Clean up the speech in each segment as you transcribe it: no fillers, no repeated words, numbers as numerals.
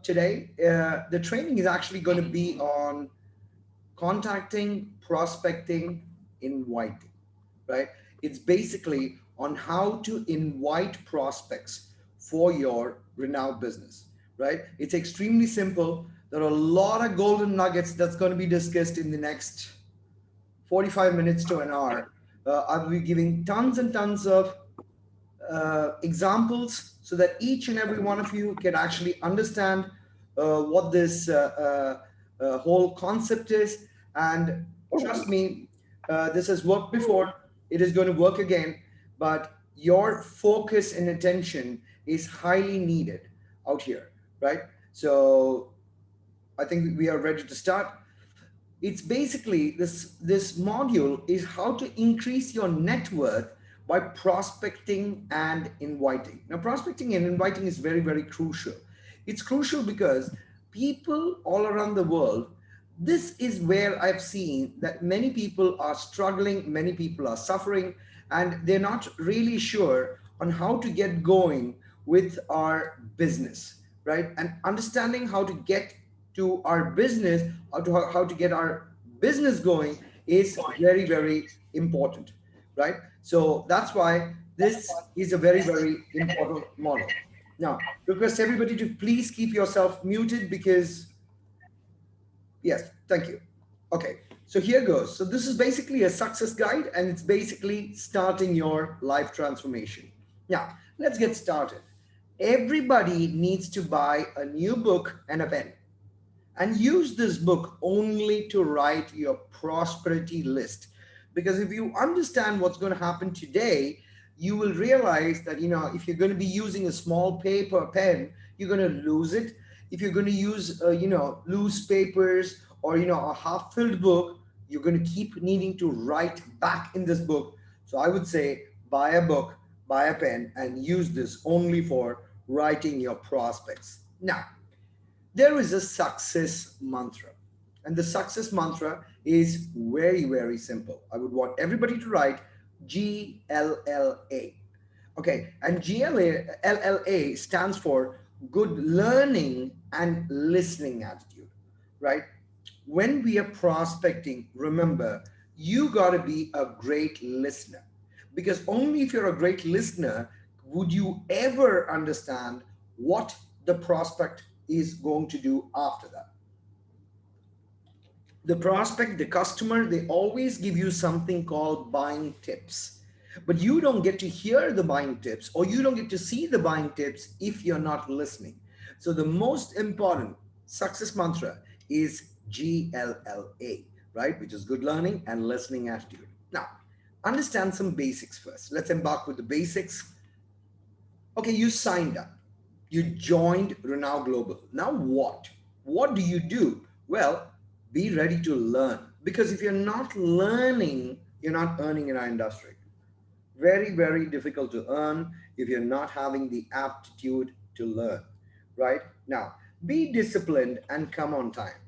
Today, the training is actually going to be on contacting, prospecting, inviting, right? It's basically on how to invite prospects for your renowned business, right? It's extremely simple. There are a lot of golden nuggets that's going to be discussed in the next 45 minutes to an hour. I'll be giving tons and tons of examples so that each and every one of you can actually understand what this whole concept is. And trust me, this has worked before, it is going to work again, but your focus and attention is highly needed out here, right? So I think we are ready to start. It's basically this module is how to increase your net worth by prospecting and inviting. Now prospecting and inviting is very, very crucial. It's crucial because people all around the world, this is where I've seen that many people are struggling, many people are suffering, and they're not really sure on how to get going with our business, right? And understanding how to get to our business, how to get our business going is very, very important, right? So that's why this is a very, very important model. Now, request everybody to please keep yourself muted because, yes, thank you. Okay, so here goes. So this is basically a success guide and it's basically starting your life transformation. Now, let's get started. Everybody needs to buy a new book and a pen and use this book only to write your prosperity list. Because if you understand what's going to happen today, you will realize that, if you're going to be using a small paper pen, you're going to lose it. If you're going to use, loose papers or, a half filled book, you're going to keep needing to write back in this book. So I would say buy a book, buy a pen, and use this only for writing your prospects. Now, there is a success mantra. And the success mantra is very, very simple. I would want everybody to write GLLA. Okay, and GLLA stands for good learning and listening attitude, right? When we are prospecting, remember, you got to be a great listener because only if you're a great listener would you ever understand what the prospect is going to do after that. The prospect, the customer, they always give you something called buying tips. But you don't get to hear the buying tips or you don't get to see the buying tips if you're not listening. So the most important success mantra is GLLA, right? Which is good learning and listening attitude. Now, understand some basics first. Let's embark with the basics. Okay, you signed up. You joined Renault Global. Now what? What do you do? Well, be ready to learn. Because if you're not learning, you're not earning in our industry. Very, very difficult to earn if you're not having the aptitude to learn, right? Now, be disciplined and come on time.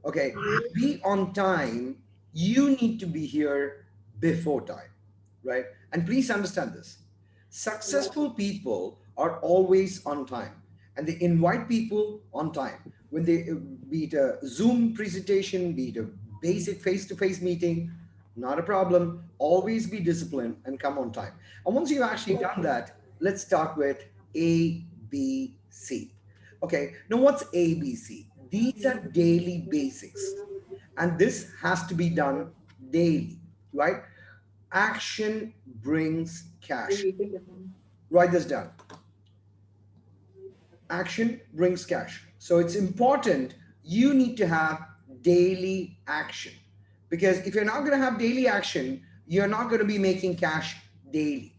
Okay, be on time. You need to be here before time, right? And please understand this. Successful people are always on time and they invite people on time. When they, be it a Zoom presentation, be it a basic face-to-face meeting, not a problem. Always be disciplined and come on time. And once you've actually done that, let's start with ABC. Okay, now what's ABC? These are daily basics. And this has to be done daily, right? Action brings cash. Write this down. Action brings cash. So it's important you need to have daily action because if you're not going to have daily action, you're not going to be making cash daily.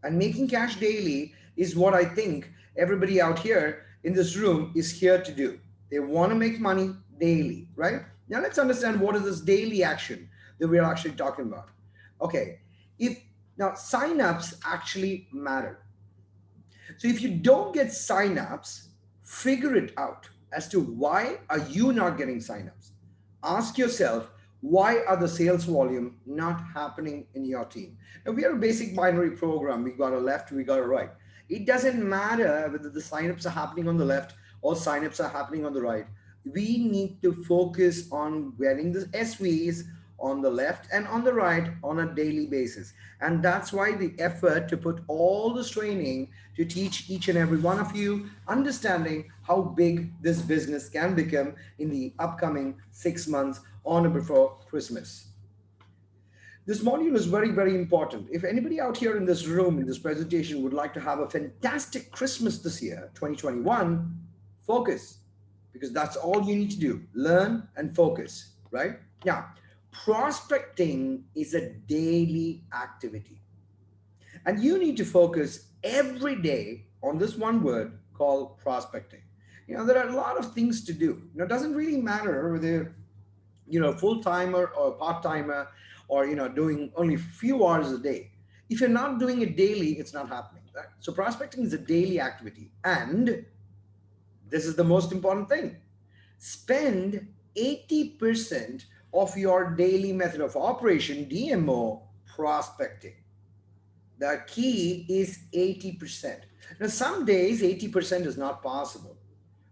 And making cash daily is what I think everybody out here in this room is here to do. They want to make money daily, right? Now let's understand what is this daily action that we're actually talking about. Okay, if now signups actually matter. So if you don't get signups, figure it out as to why are you not getting signups. Ask yourself, why are the sales volume not happening in your team? Now we are a basic binary program. We got a left, we got a right. It doesn't matter whether the signups are happening on the left or signups are happening on the right. We need to focus on getting the SVs on the left and on the right on a daily basis. And that's why the effort to put all this training to teach each and every one of you, understanding how big this business can become in the upcoming 6 months on or before Christmas. This module is very, very important. If anybody out here in this room, in this presentation, would like to have a fantastic Christmas this year, 2021, focus, because that's all you need to do. Learn and focus, right? Now, prospecting is a daily activity, and you need to focus every day on this one word called prospecting. There are a lot of things to do. It doesn't really matter whether full timer or part timer, or doing only few hours a day. If you're not doing it daily, it's not happening, right? So prospecting is a daily activity, and this is the most important thing: spend 80% of your daily method of operation, DMO, prospecting. The key is 80%. Now, some days 80% is not possible,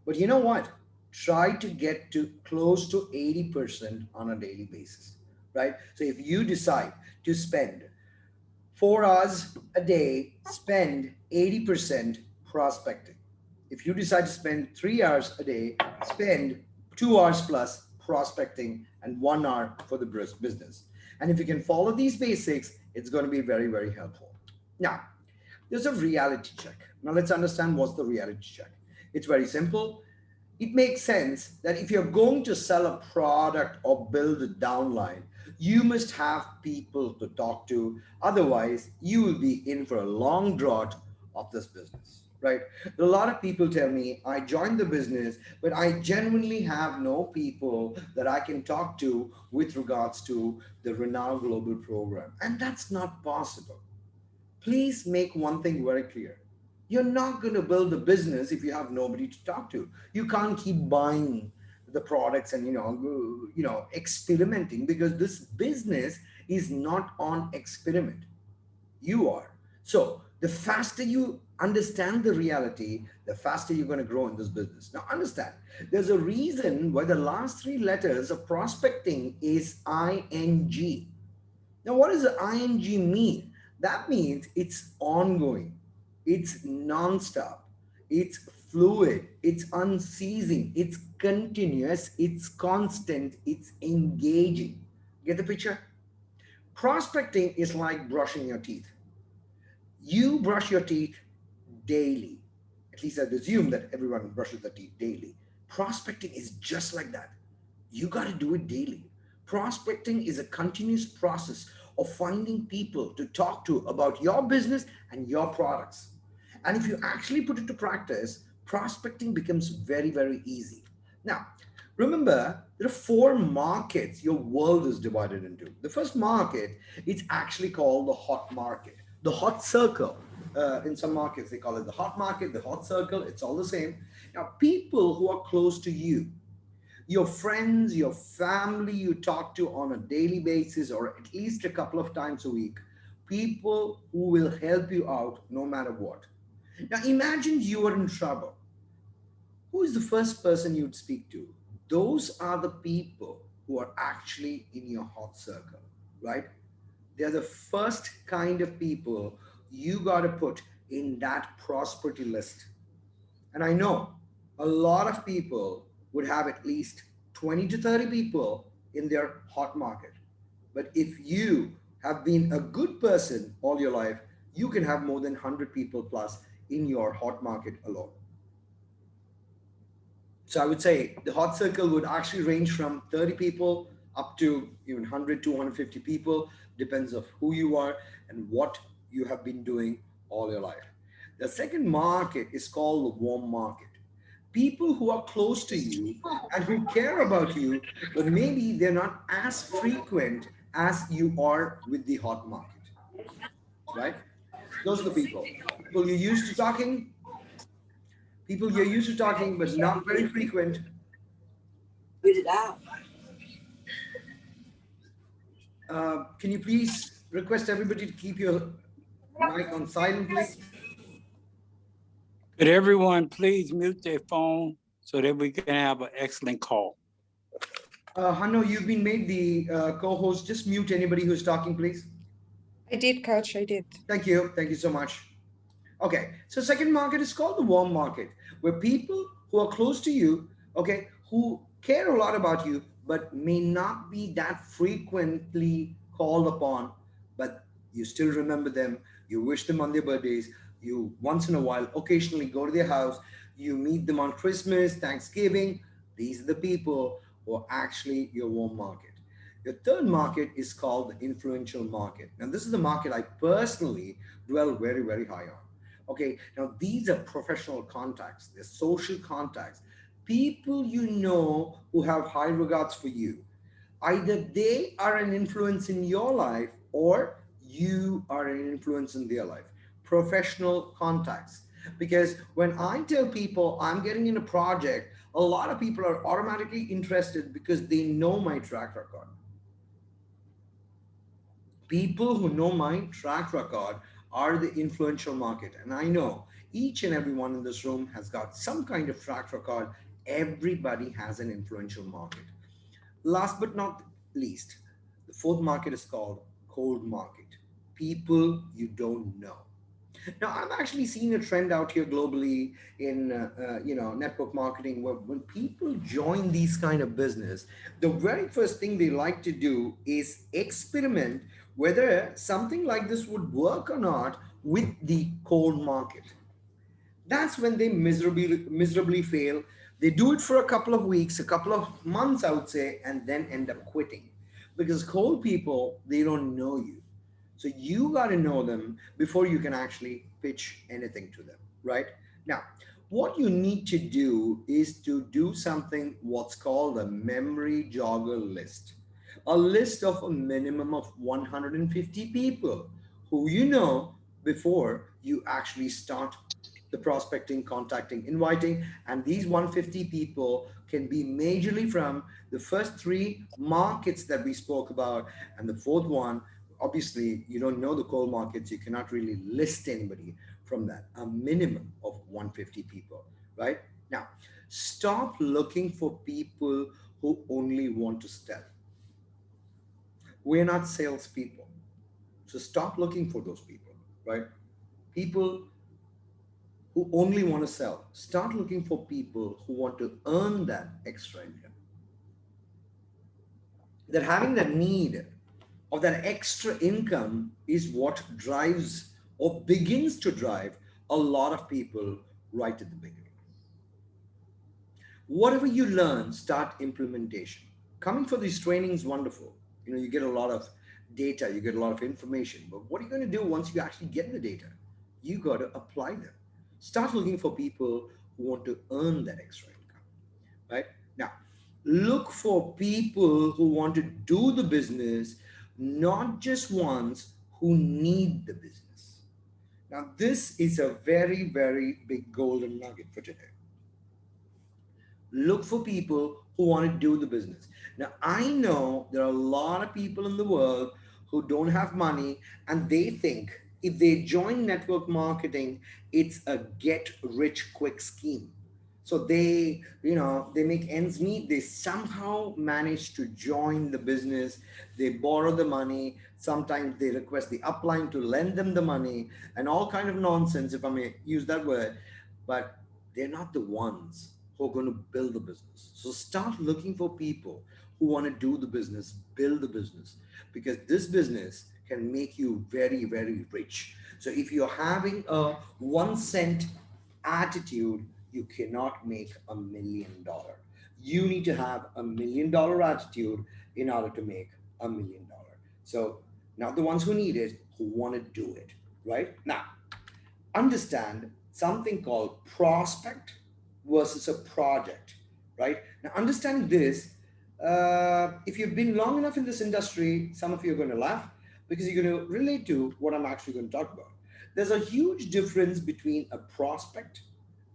but you know what? Try to get to close to 80% on a daily basis, right? So if you decide to spend 4 hours a day, spend 80% prospecting. If you decide to spend 3 hours a day, spend 2 hours plus prospecting and 1 hour for the business. And if you can follow these basics, it's going to be very, very helpful. Now, there's a reality check. Now, let's understand what's the reality check. It's very simple. It makes sense that if you're going to sell a product or build a downline, you must have people to talk to. Otherwise, you will be in for a long drought of this business, right? A lot of people tell me, I joined the business, but I genuinely have no people that I can talk to with regards to the Renowned Global program. And that's not possible. Please make one thing very clear. You're not going to build a business if you have nobody to talk to. You can't keep buying the products and experimenting, because this business is not on experiment. You are. So the faster you understand the reality, the faster you're going to grow in this business. Now understand, there's a reason why the last three letters of prospecting is ING. Now, what does the ING mean? That means it's ongoing, it's non-stop, it's fluid, it's unceasing, it's continuous, it's constant, it's engaging. Get the picture? Prospecting is like brushing your teeth. You brush your teeth daily. At least I'd assume that everyone brushes their teeth daily. Prospecting is just like that. You got to do it daily. Prospecting is a continuous process of finding people to talk to about your business and your products. And if you actually put it to practice, prospecting becomes very, very easy. Now, remember, there are four markets your world is divided into. The first market, it's actually called the hot market, the hot circle. In some markets, they call it the hot market, the hot circle. It's all the same. Now, people who are close to you, your friends, your family you talk to on a daily basis or at least a couple of times a week, people who will help you out no matter what. Now, imagine you are in trouble. Who is the first person you'd speak to? Those are the people who are actually in your hot circle, right? They're the first kind of people you got to put in that prosperity list. And I know a lot of people would have at least 20 to 30 people in their hot market. But if you have been a good person all your life, you can have more than 100 people plus in your hot market alone. So I would say the hot circle would actually range from 30 people up to even 100, 250 people, depends of who you are and what you have been doing all your life. The second market is called the warm market. People who are close to you and who care about you, but maybe they're not as frequent as you are with the hot market, right? Those are the people. People you're used to talking, people you're used to talking, but not very frequent. Read it out. Can you please request everybody to keep your mic on silent, please? Could everyone please mute their phone so that we can have an excellent call? Hanno, you've been made the co-host. Just mute anybody who's talking, please. I did, coach. I did. Thank you. Thank you so much. Okay, so second market is called the warm market, where people who are close to you, okay, who care a lot about you, but may not be that frequently called upon, but you still remember them. You wish them on their birthdays. You once in a while, occasionally go to their house. You meet them on Christmas, Thanksgiving. These are the people who are actually your warm market. The third market is called the influential market. Now, this is the market I personally dwell very, very high on. Okay, now these are professional contacts, they're social contacts, people you know who have high regards for you. Either they are an influence in your life or you are an influence in their life. Professional contacts. Because when I tell people I'm getting in a project, a lot of people are automatically interested because they know my track record. People who know my track record are the influential market. And I know each and everyone in this room has got some kind of track record. Everybody has an influential market. Last but not least, the fourth market is called cold market. People you don't know. Now, I'm actually seeing a trend out here globally in network marketing where when people join these kind of business, the very first thing they like to do is experiment whether something like this would work or not with the cold market. That's when they miserably fail. They do it for a couple of weeks, a couple of months, I would say, and then end up quitting because cold people, they don't know you. So you got to know them before you can actually pitch anything to them, right? Now, what you need to do is to do something what's called a memory jogger list. A list of a minimum of 150 people who you know before you actually start the prospecting, contacting, inviting. And these 150 people can be majorly from the first three markets that we spoke about. And the fourth one, obviously, you don't know the coal markets. You cannot really list anybody from that. A minimum of 150 people, right? Now, stop looking for people who only want to sell. We're not salespeople. So stop looking for those people, right? People who only want to sell. Start looking for people who want to earn that extra income. That having that need of that extra income is what drives or begins to drive a lot of people right at the beginning. Whatever you learn, start implementation. Coming for these trainings, wonderful. You get a lot of data, you get a lot of information, but what are you going to do once you actually get the data? You got to apply them. Start looking for people who want to earn that extra income, right? Now, look for people who want to do the business, not just ones who need the business. Now, this is a very, very big golden nugget for today. Look for people who want to do the business. Now, I know there are a lot of people in the world who don't have money and they think if they join network marketing, it's a get rich quick scheme. So they make ends meet. They somehow manage to join the business. They borrow the money. Sometimes they request the upline to lend them the money and all kind of nonsense, if I may use that word. But they're not the ones who are going to build the business. So start looking for people who want to do the business, build the business, because this business can make you very, very rich. So if you're having a 1 cent attitude, you cannot make $1 million. You need to have $1 million attitude in order to make $1 million. So not the ones who need it, who want to do it, right? Now, understand something called prospect versus a project, right? Now, understanding this, if you've been long enough in this industry, some of you are going to laugh because you're going to relate to what I'm actually going to talk about. There's a huge difference between a prospect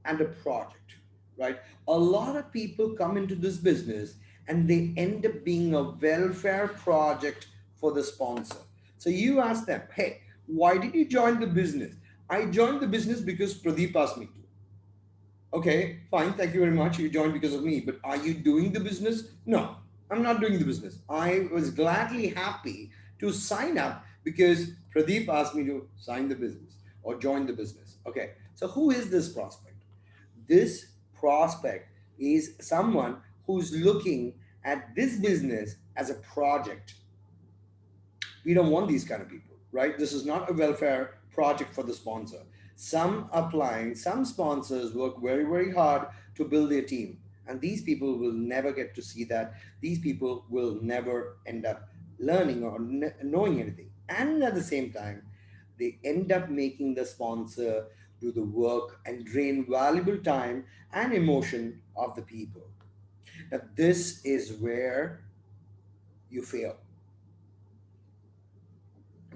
and a project, right? A lot of people come into this business and they end up being a welfare project for the sponsor. So you ask them, hey, why did you join the business? I joined the business because Pradeep asked me to. Okay, fine. Thank you very much. You joined because of me. But are you doing the business? No, I'm not doing the business. I was gladly happy to sign up because Pradeep asked me to sign the business or join the business. Okay, so who is this prospect? This prospect is someone who's looking at this business as a project. We don't want these kind of people, right? This is not a welfare project for the sponsor. Some sponsors work very, very hard to build their team. And these people will never get to see that. These people will never end up learning or knowing anything. And at the same time, they end up making the sponsor do the work and drain valuable time and emotion of the people. Now, this is where you fail.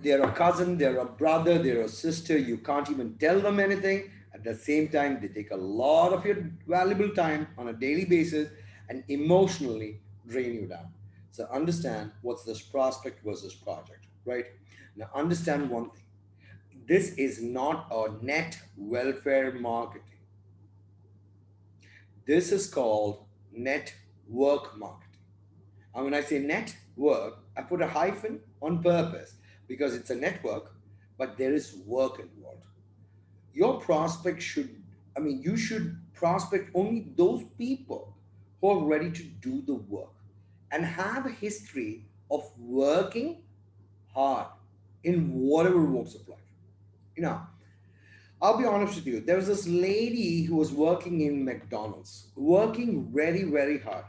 They're a cousin, they're a brother, they're a sister. You can't even tell them anything. At the same time, they take a lot of your valuable time on a daily basis and emotionally drain you down. So understand what's this prospect versus project, right? Now understand one thing. This is not a net welfare marketing. This is called network marketing. And when I say network, I put a hyphen on purpose because it's a network, but there is work involved. Your prospect should, you should prospect only those people who are ready to do the work and have a history of working hard in whatever walks of life. You know, I'll be honest with you. There was this lady who was working in McDonald's, working very, very hard.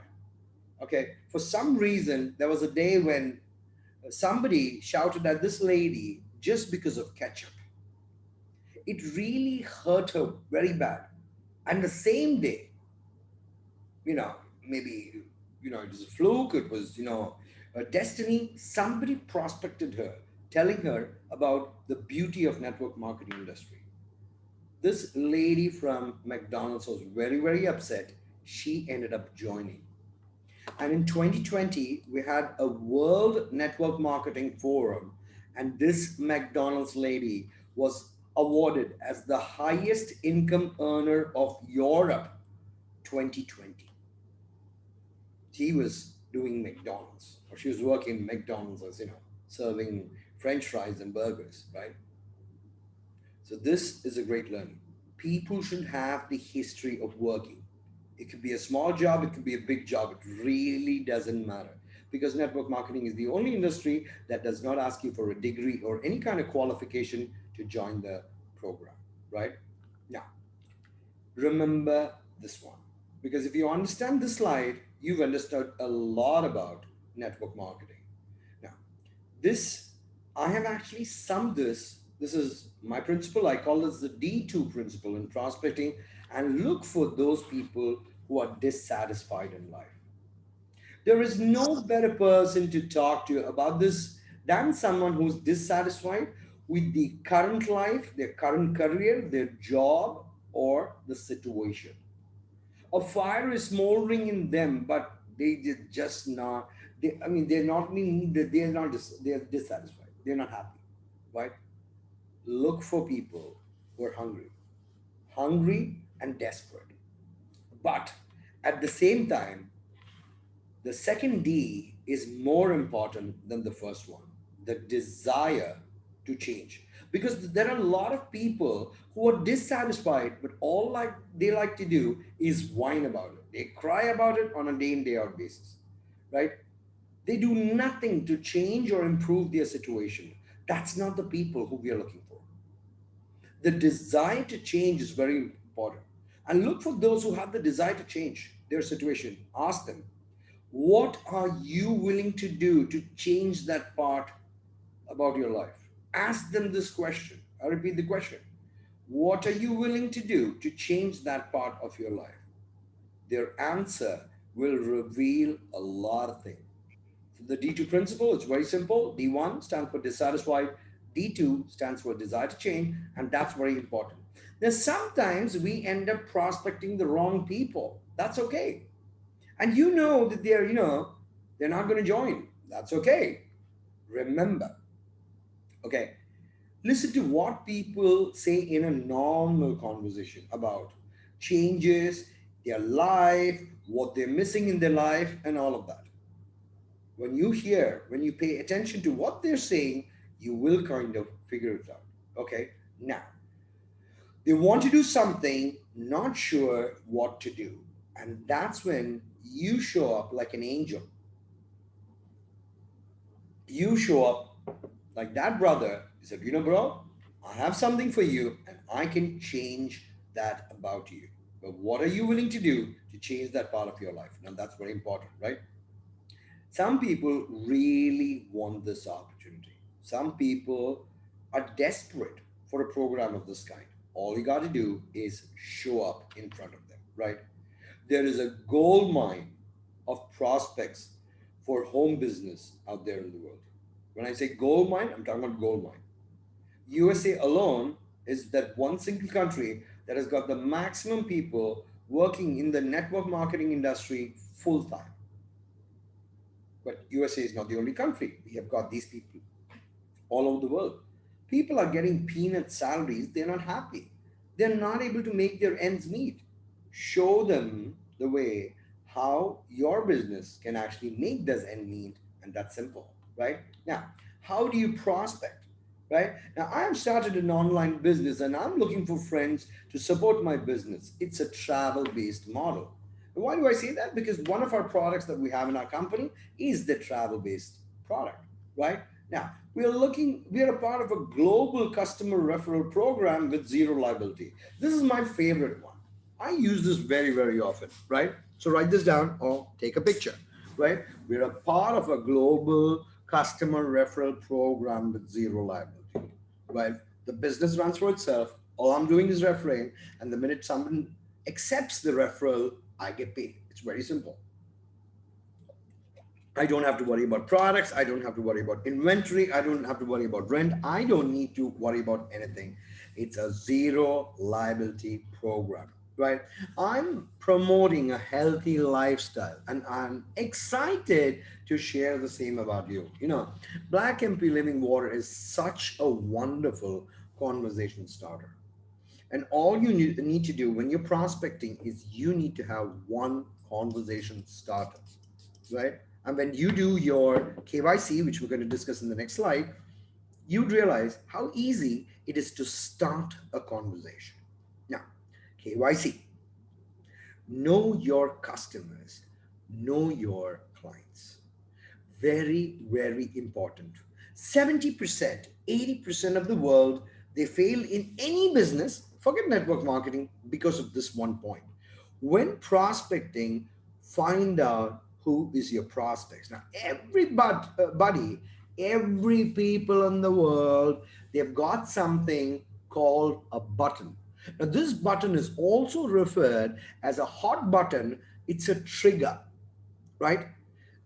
Okay, for some reason, there was a day when somebody shouted at this lady just because of ketchup. It really hurt her very bad. And the same day, you know, maybe, it was a fluke, it was, a destiny, somebody prospected her, telling her about the beauty of network marketing industry. This lady from McDonald's was very, very upset. She ended up joining. And in 2020, we had a World Network Marketing Forum, and this McDonald's lady was awarded as the highest income earner of Europe 2020. She was doing McDonald's, or she was working McDonald's as, serving French fries and burgers, right? So this is a great learning. People should have the history of working. It could be a small job, it could be a big job. It really doesn't matter because network marketing is the only industry that does not ask you for a degree or any kind of qualification to join the program, right? Now, remember this one because if you understand this slide, you've understood a lot about network marketing. Now, this, I have actually summed this. This is my principle. I call this the D2 principle in prospecting and look for those people who are dissatisfied in life. There is no better person to talk to about this than someone who's dissatisfied with the current life, their current career, their job, or the situation. A fire is smoldering in them, but just not. They're not meaning that they're not. They're dissatisfied. They're not happy, right? Look for people who are hungry and desperate. But at the same time, the second D is more important than the first one, the desire to change. Because there are a lot of people who are dissatisfied, but all like they like to do is whine about it. They cry about it on a day in, day out basis, right? They do nothing to change or improve their situation. That's not the people who we are looking for. The desire to change is very important. And look for those who have the desire to change their situation. Ask them, what are you willing to do to change that part about your life? Ask them this question. I repeat the question. What are you willing to do to change that part of your life? Their answer will reveal a lot of things. So the D2 principle is very simple. D1 stands for dissatisfied, D2 stands for desire to change, and that's very important. Now, sometimes we end up prospecting the wrong people. That's okay. And you know that they're not going to join. That's okay. Remember, okay, listen to what people say in a normal conversation about changes, their life, what they're missing in their life, and all of that. When you pay attention to what they're saying, you will kind of figure it out. Okay. Now, they want to do something, not sure what to do. And that's when you show up like an angel. You show up like that brother. He said, bro, I have something for you and I can change that about you. But what are you willing to do to change that part of your life? Now, that's very important, right? Some people really want this opportunity. Some people are desperate for a program of this kind. All you got to do is show up in front of them, right? There is a gold mine of prospects for home business out there in the world. When I say gold mine, I'm talking about gold mine. USA alone is that one single country that has got the maximum people working in the network marketing industry full time. But USA is not the only country. We have got these people all over the world. People are getting peanut salaries. They're not happy. They're not able to make their ends meet. Show them the way how your business can actually make this end meet, and that's simple, right? Now, how do you prospect? Right now, I have started an online business and I'm looking for friends to support my business. It's a travel based model. And why do I say that? Because one of our products that we have in our company is the travel based product, right? Now, we are a part of a global customer referral program with zero liability. This is my favorite one. I use this very, very often, right? So write this down or take a picture, right? We're a part of a global customer referral program with zero liability, right? The business runs for itself. All I'm doing is referring, and the minute someone accepts the referral, I get paid. It's very simple. I don't have to worry about products. I don't have to worry about inventory. I don't have to worry about rent. I don't need to worry about anything. It's a zero liability program, right? I'm promoting a healthy lifestyle and I'm excited to share the same about you. Black MP Living Water is such a wonderful conversation starter. And all you need to do when you're prospecting is you need to have one conversation starter, right? And when you do your KYC, which we're going to discuss in the next slide, you'd realize how easy it is to start a conversation. Now, KYC, know your customers, know your clients. Very, very important. 70%, 80% of the world, they fail in any business, forget network marketing, because of this one point. When prospecting, find out who is your prospects. Now, everybody, every people in the world, they've got something called a button. Now, this button is also referred as a hot button. It's a trigger, right?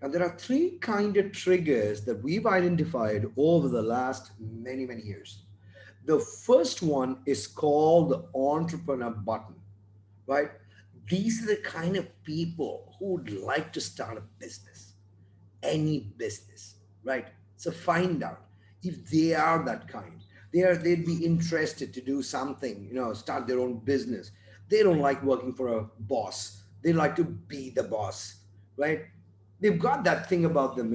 Now, there are three kind of triggers that we've identified over the last many, many years. The first one is called the entrepreneur button, right? These are the kind of people who would like to start a business, any business, right? So find out if they are that kind. They'd be interested to do something, start their own business. They don't like working for a boss. They like to be the boss, right? They've got that thing about them.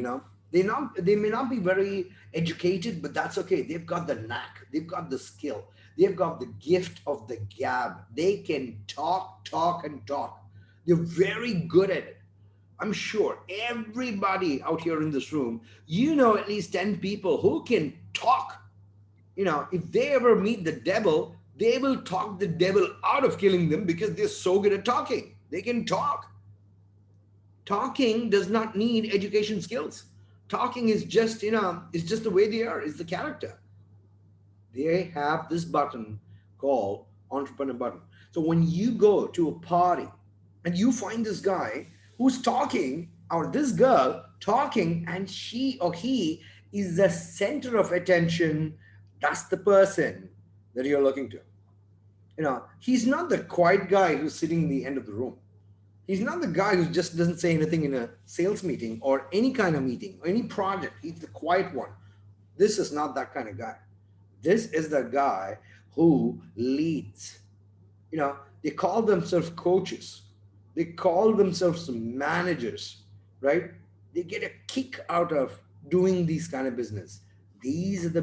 They may not be very educated, but that's okay. They've got the knack, they've got the skill, they've got the gift of the gab. They can talk and talk. They're very good at it. I'm sure everybody out here in this room, at least 10 people who can talk. If they ever meet the devil, they will talk the devil out of killing them because they're so good at talking. They can talk. Talking does not need education skills. Talking is just, it's just the way they are, it's the character. They have this button called entrepreneur button. So when you go to a party and you find this guy who's talking, or this girl talking, and she or he is the center of attention, that's the person that you're looking to. He's not the quiet guy who's sitting in the end of the room. He's not the guy who just doesn't say anything in a sales meeting or any kind of meeting or any project. He's the quiet one. This is not that kind of guy. This is the guy who leads. They call themselves coaches. They call themselves managers, right? They get a kick out of doing these kind of business. These are the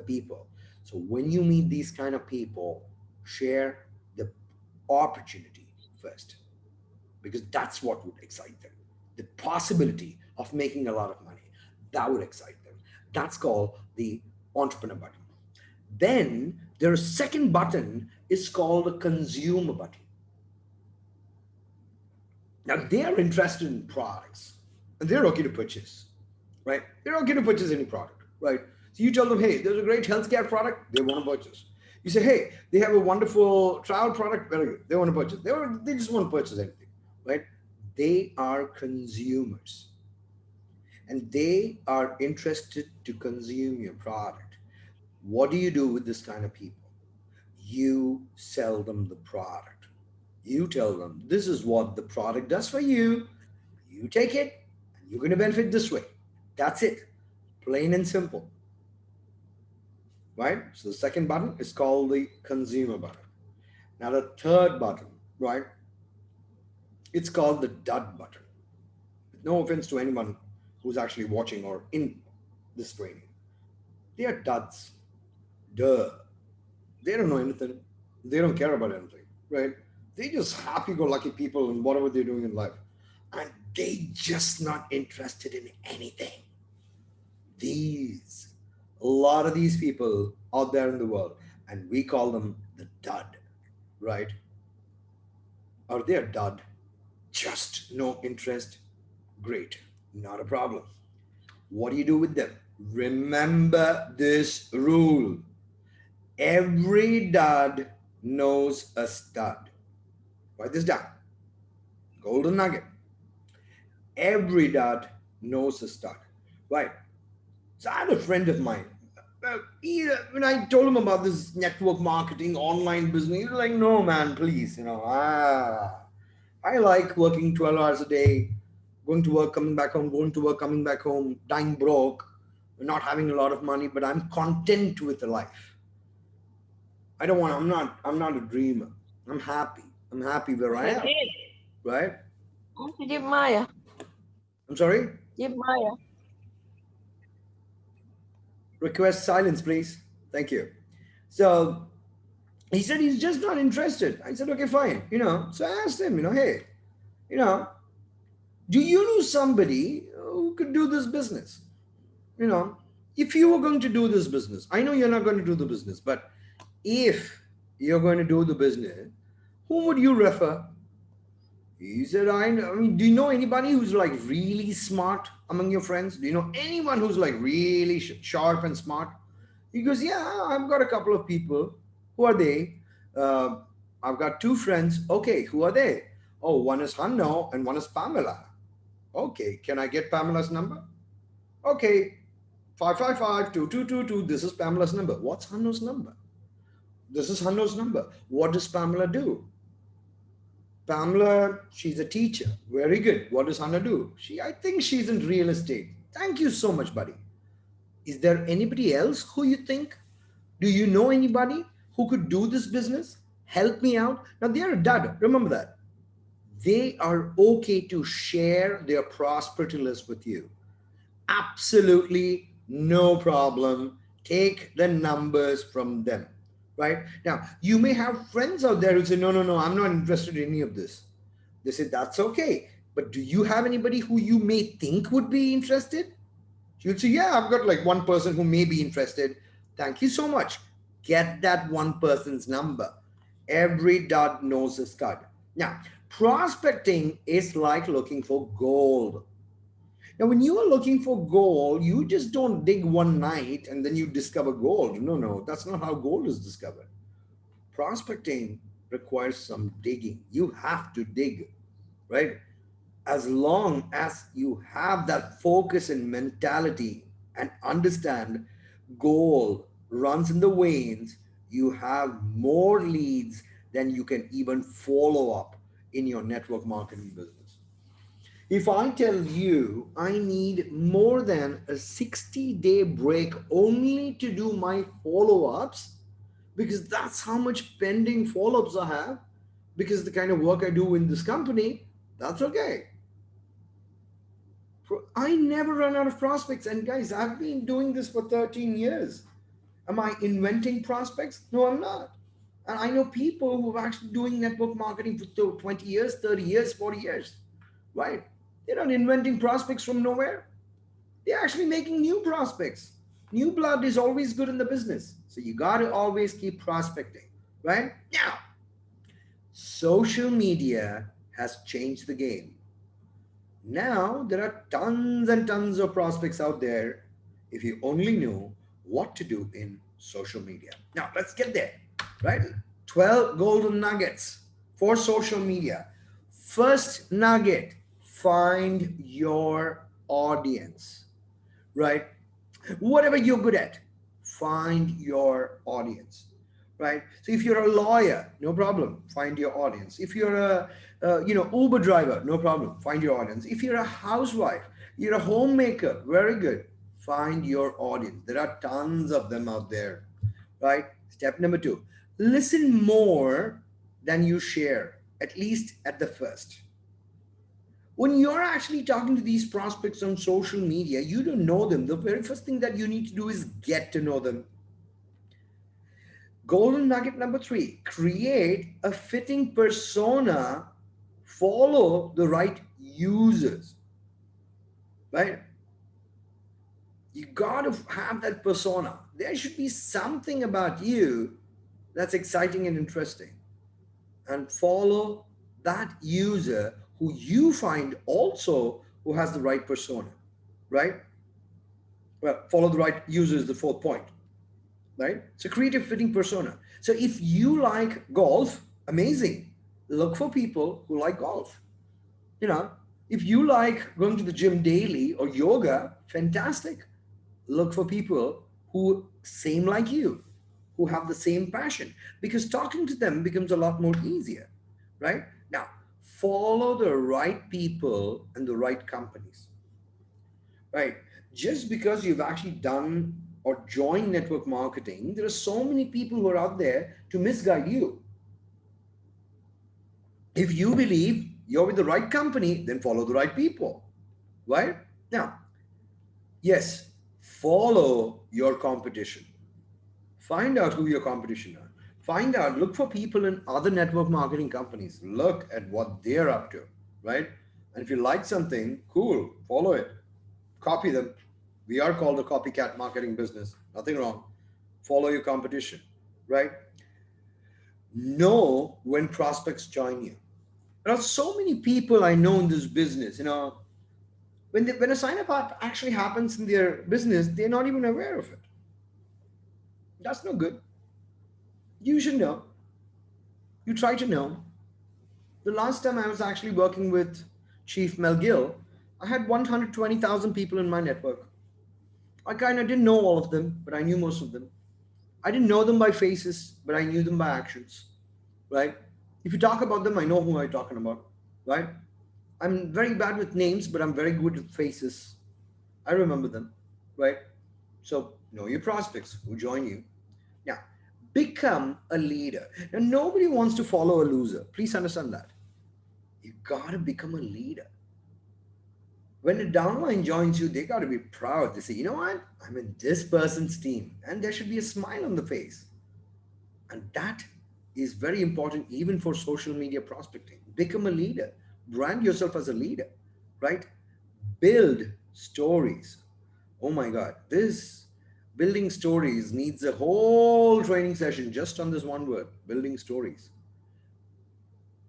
people. So when you meet these kind of people, share the opportunity first, because that's what would excite them. The possibility of making a lot of money, that would excite them. That's called the entrepreneur button. Then their second button is called the consumer button. Now they are interested in products and they're okay to purchase, right? They're okay to purchase any product, right? So you tell them, hey, there's a great healthcare product, they want to purchase. You say, hey, they have a wonderful travel product, very good, they want to purchase. They just want to purchase anything, right? They are consumers and they are interested to consume your product. What do you do with this kind of people? You sell them the product. You tell them this is what the product does for you. You take it and you're going to benefit this way. That's it. Plain and simple. Right? So the second button is called the consumer button. Now the third button, right? It's called the dud button. No offense to anyone who's actually watching or in this training. They are duds. Duh. They don't know anything. They don't care about anything, right? They just happy-go-lucky people in whatever they're doing in life. And they just not interested in anything. A lot of these people out there in the world, and we call them the dud, right? Are they a dud? Just no interest? Great, not a problem. What do you do with them? Remember this rule. Every dud knows a stud. Write this down. Golden nugget. Every dud knows a stud. Right. So I had a friend of mine. When I told him about this network marketing, online business, he was like, no, man, please. I like working 12 hours a day, going to work, coming back home, going to work, coming back home, dying broke, not having a lot of money, but I'm content with the life. I'm not a dreamer. I'm happy. I'm happy where I am. Right? Give Maya. I'm sorry? Give Maya. Request silence, please. Thank you. So he said he's just not interested. I said, okay, fine. So I asked him, hey, do you know somebody who could do this business? If you were going to do this business, I know you're not going to do the business, but if you're going to do the business, whom would you refer? He said, I mean, do you know anybody who's like really smart among your friends? Do you know anyone who's like really sharp and smart? He goes, yeah, I've got a couple of people. Who are they? I've got two friends. Okay, who are they? Oh, one is Hanno and one is Pamela. Okay, can I get Pamela's number? Okay, 555-2222. This is Pamela's number. What's Hanno's number? This is Hanno's number. What does Pamela do? Pamela, she's a teacher. Very good. What does Hannah do? I think she's in real estate. Thank you so much, buddy. Is there anybody else who you think? Do you know anybody who could do this business? Help me out. Now they're a dud. Remember that. They are okay to share their prosperity list with you. Absolutely no problem. Take the numbers from them. Right? Now, you may have friends out there who say, no, I'm not interested in any of this. They say, that's okay. But do you have anybody who you may think would be interested? You'd say, yeah, I've got like one person who may be interested. Thank you so much. Get that one person's number. Every dud knows a stud. Now, prospecting is like looking for gold. Now, when you are looking for gold, you just don't dig one night and then you discover gold. No, that's not how gold is discovered. Prospecting requires some digging. You have to dig, right? As long as you have that focus and mentality and understand gold runs in the veins, you have more leads than you can even follow up in your network marketing business. If I tell you I need more than a 60-day break only to do my follow-ups, because that's how much pending follow-ups I have, because the kind of work I do in this company, that's okay. I never run out of prospects. And guys, I've been doing this for 13 years. Am I inventing prospects? No, I'm not. And I know people who are actually doing network marketing for 20 years, 30 years, 40 years, right? They're not inventing prospects from nowhere. They're actually making new prospects. New blood is always good in the business. So you got to always keep prospecting, right? Now, social media has changed the game. Now there are tons and tons of prospects out there if you only knew what to do in social media. Now let's get there, right? 12 golden nuggets for social media. First nugget, find your audience, right? Whatever you're good at, find your audience, right? So if you're a lawyer, no problem, find your audience. If you're a Uber driver, no problem, find your audience. If you're a housewife, you're a homemaker, very good, find your audience. There are tons of them out there, right? Step number 2, listen more than you share, at least at the first. When you're actually talking to these prospects on social media, you don't know them. The very first thing that you need to do is get to know them. Golden nugget number 3, create a fitting persona, follow the right users, right? You got to have that persona. There should be something about you that's exciting and interesting. And follow that user who you find also who has the right persona, right? Well, follow the right user is the 4th point, right? So create a fitting persona. So if you like golf, amazing. Look for people who like golf. You know, if you like going to the gym daily or yoga, fantastic. Look for people who same like you, who have the same passion, because talking to them becomes a lot more easier, right? Now, follow the right people and the right companies, right? Just because you've actually done or joined network marketing, there are so many people who are out there to misguide you. If you believe you're with the right company, then follow the right people, right? Now, yes, follow your competition. Find out who your competition are. Find out, look for people in other network marketing companies. Look at what they're up to, right? And if you like something, cool, follow it. Copy them. We are called a copycat marketing business. Nothing wrong. Follow your competition, right? Know when prospects join you. There are so many people I know in this business, when a sign up actually happens in their business, they're not even aware of it. That's no good. You should know. You try to know. The last time I was actually working with Chief Mel Gill, I had 120,000 people in my network. I kind of didn't know all of them, but I knew most of them. I didn't know them by faces, but I knew them by actions, right? If you talk about them, I know who I'm talking about, right? I'm very bad with names, but I'm very good with faces. I remember them, right? So know your prospects who join you. Now, become a leader. Now, nobody wants to follow a loser. Please understand that. You got to become a leader. When a downline joins you, they got to be proud. They say, you know what? I'm in this person's team. And there should be a smile on the face. And that is very important even for social media prospecting. Become a leader. Brand yourself as a leader, right? Build stories. Oh my God, this building stories needs a whole training session just on this one word, building stories.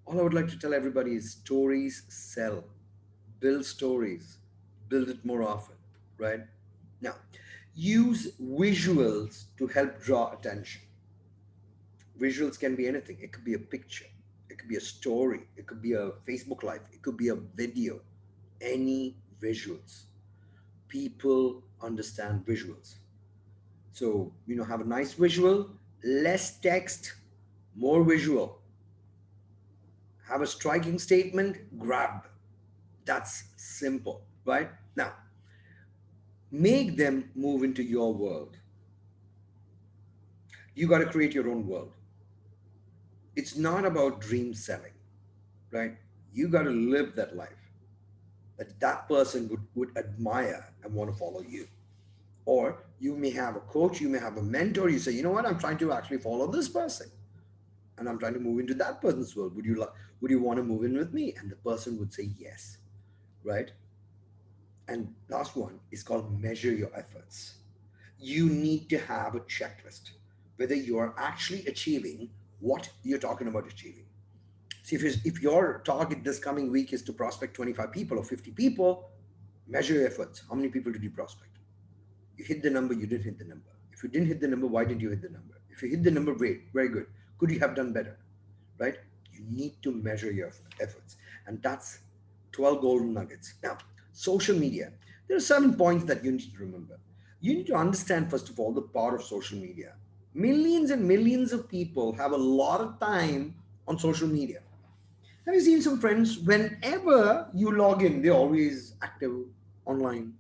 All I would like to tell everybody is stories sell. Build stories, build it more often, right? Now, use visuals to help draw attention. Visuals can be anything. It could be a picture, it could be a story, it could be a Facebook Live, it could be a video, any visuals. People understand visuals. So, have a nice visual, less text, more visual. Have a striking statement, grab. That's simple, right? Now, make them move into your world. You got to create your own world. It's not about dream selling, right? You got to live that life that person would admire and want to follow you. Or you may have a coach, you may have a mentor. You say, you know what, I'm trying to actually follow this person, and I'm trying to move into that person's world. Would you want to move in with me? And the person would say yes, right? And last one is called measure your efforts. You need to have a checklist whether you are actually achieving what you're talking about achieving. See, if your target this coming week is to prospect 25 people or 50 people, measure your efforts. How many people did you prospect? You hit the number, you didn't hit the number. If you didn't hit the number, why didn't you hit the number? If you hit the number, great, very good. Could you have done better? Right? You need to measure your efforts. And that's 12 golden nuggets. Now, social media. There are 7 points that you need to remember. You need to understand, first of all, the power of social media. Millions and millions of people have a lot of time on social media. Have you seen some friends, whenever you log in, they're always active online?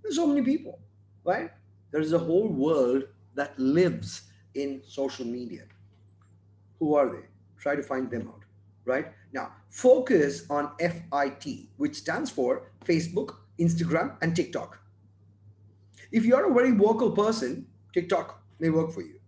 There's so many people, right? There's a whole world that lives in social media. Who are they? Try to find them out, right? Now, focus on FIT, which stands for Facebook, Instagram, and TikTok. If you're a very vocal person, TikTok may work for you,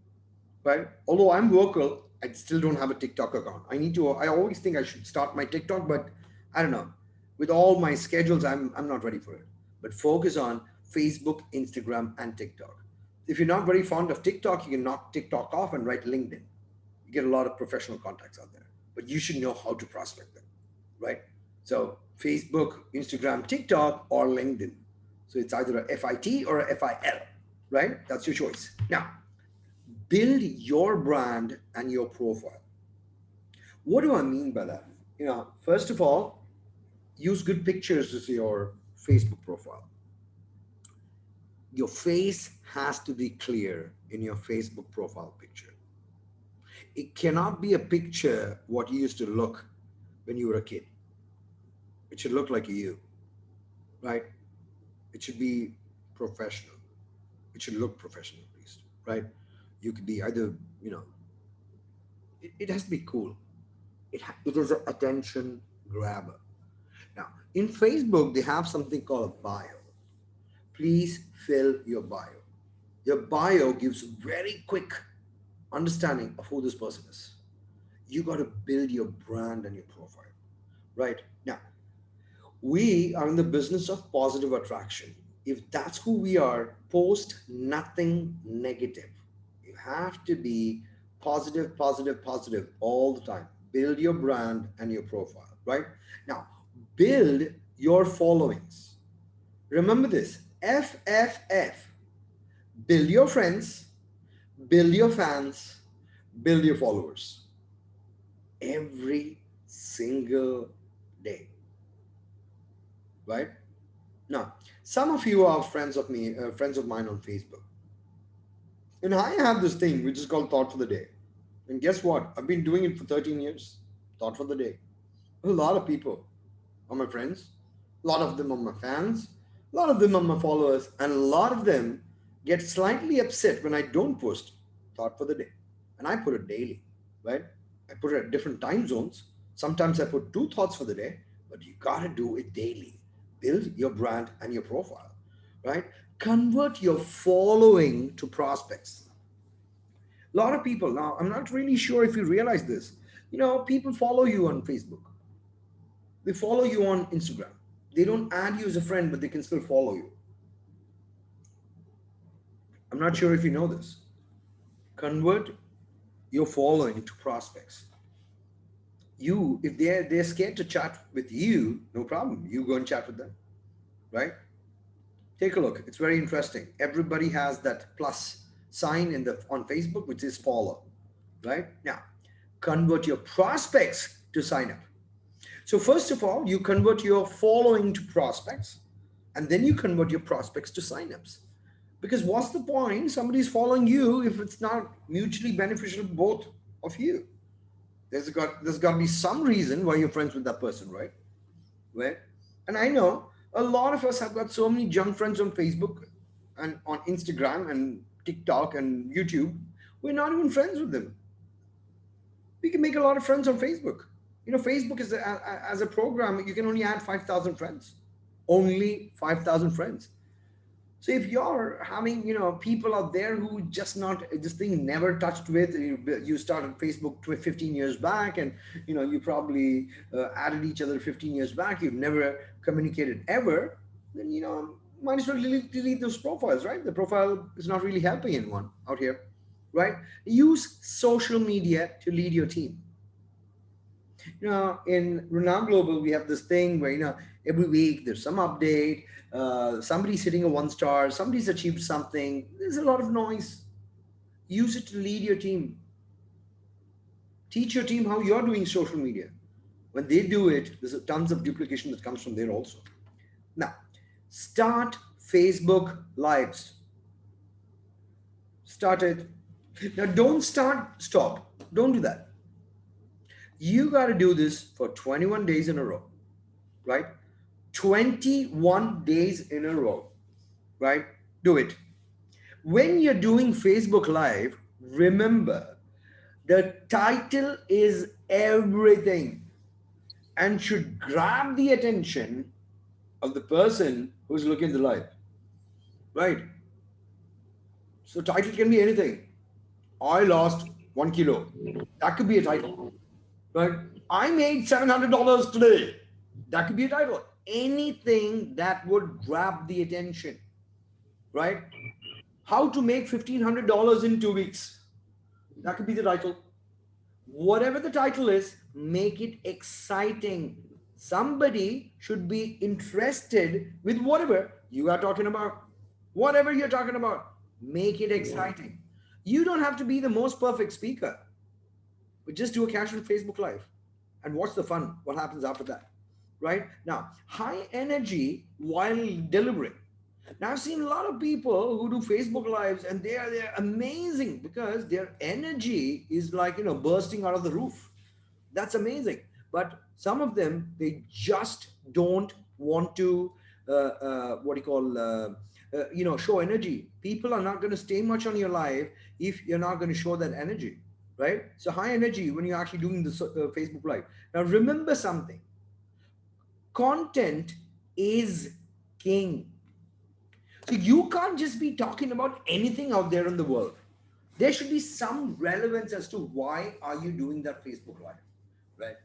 right? Although I'm vocal, I still don't have a TikTok account. I always think I should start my TikTok, but I don't know. With all my schedules, I'm not ready for it. But focus on Facebook, Instagram, and TikTok. If you're not very fond of TikTok, you can knock TikTok off and write LinkedIn. You get a lot of professional contacts out there, but you should know how to prospect them, right? So Facebook, Instagram, TikTok, or LinkedIn. So it's either a FIT or a FIL, right? That's your choice. Now, build your brand and your profile. What do I mean by that? First of all, use good pictures as your Facebook profile. Your face has to be clear in your Facebook profile picture. It cannot be a picture what you used to look when you were a kid. It should look like you, right? It should be professional. It should look professional at least, right? You could be either, it has to be cool. It is an attention grabber. Now, in Facebook, they have something called a bio. Please fill your bio. Your bio gives very quick understanding of who this person is. You got to build your brand and your profile, right? Now, we are in the business of positive attraction. If that's who we are, post nothing negative. You have to be positive, positive, positive all the time. Build your brand and your profile, right? Now, build your followings. Remember this, FFF. Build your friends, build your fans, build your followers every single day, right? Now, some of you are friends of mine on Facebook. And I have this thing which is called Thought for the Day. And guess what? I've been doing it for 13 years. Thought for the Day. A lot of people are my friends. A lot of them are my fans. A lot of them are my followers. And a lot of them get slightly upset when I don't post Thought for the Day. And I put it daily, right? I put it at different time zones. Sometimes I put 2 thoughts for the day, but you got to do it daily. Build your brand and your profile, right? Convert your following to prospects. A lot of people, now I'm not really sure if you realize this, people follow you on Facebook, they follow you on Instagram, they don't add you as a friend, but they can still follow you. I'm not sure if you know this. Convert your following to prospects. If they're scared to chat with you, no problem, you go and chat with them, right? Take a look. It's very interesting. Everybody has that plus sign on Facebook, which is follow, right? Now, convert your prospects to sign up. So first of all, you convert your following to prospects, and then you convert your prospects to signups. Because what's the point? Somebody's following you if it's not mutually beneficial to both of you. There's got to be some reason why you're friends with that person, right? Right? And I know a lot of us have got so many junk friends on Facebook and on Instagram and TikTok and YouTube. We're not even friends with them. We can make a lot of friends on Facebook. Facebook is as a program, you can only add 5,000 friends. Only 5,000 friends. So if you're having, people out there who just not this thing never touched with, you started Facebook 15 years back, and you probably added each other 15 years back. You've never communicated ever. Then might as well delete those profiles, right? The profile is not really helping anyone out here, right? Use social media to lead your team. In Renown Global, we have this thing where, every week there's some update, somebody's hitting a 1 star, somebody's achieved something. There's a lot of noise. Use it to lead your team. Teach your team how you're doing social media. When they do it, there's tons of duplication that comes from there also. Now, start Facebook Lives. Start it. Now, don't stop. Don't do that. You got to do this for 21 days in a row, right? 21 days in a row, right? Do it. When you're doing Facebook Live, remember the title is everything and should grab the attention of the person who's looking at the live, right? So, title can be anything. I lost 1 kilo. That could be a title, right? I made $700 today. That could be a title. Anything that would grab the attention, right? How to make $1,500 in 2 weeks. That could be the title. Whatever the title is, make it exciting. Somebody should be interested with whatever you are talking about. Whatever you're talking about, make it exciting. You don't have to be the most perfect speaker, but just do a casual Facebook Live and watch the fun. What happens after that, right? Now, high energy while delivering. Now, I've seen a lot of people who do Facebook Lives, and they're amazing because their energy is like, bursting out of the roof. That's amazing. But some of them, they just don't want to, what do you call, show energy. People are not going to stay much on your live if you're not going to show that energy, right? So high energy when you're actually doing the Facebook Live. Now, remember something. Content is king. So you can't just be talking about anything out there in the world. There should be some relevance as to why are you doing that Facebook Live, right?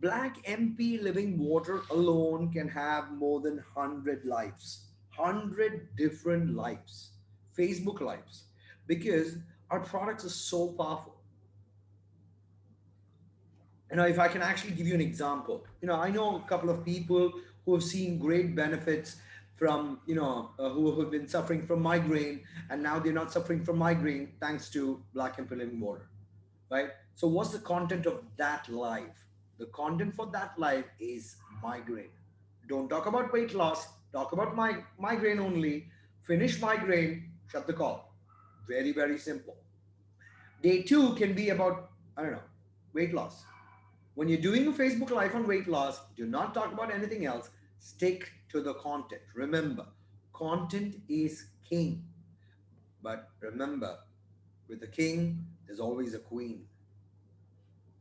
Black MP Living Water alone can have more than 100 lives, 100 different lives, Facebook Lives, because our products are so powerful. If I can actually give you an example, I know a couple of people who have seen great benefits from, who have been suffering from migraine, and now they're not suffering from migraine thanks to Black and Living Water, right? So what's the content of that live? The content for that live is migraine. Don't talk about weight loss, talk about migraine only. Finish migraine, shut the call. Very, very simple. Day 2 can be about, I don't know, weight loss. When you're doing a Facebook Live on weight loss, do not talk about anything else. Stick to the content. Remember, content is king. But remember, with a king, there's always a queen.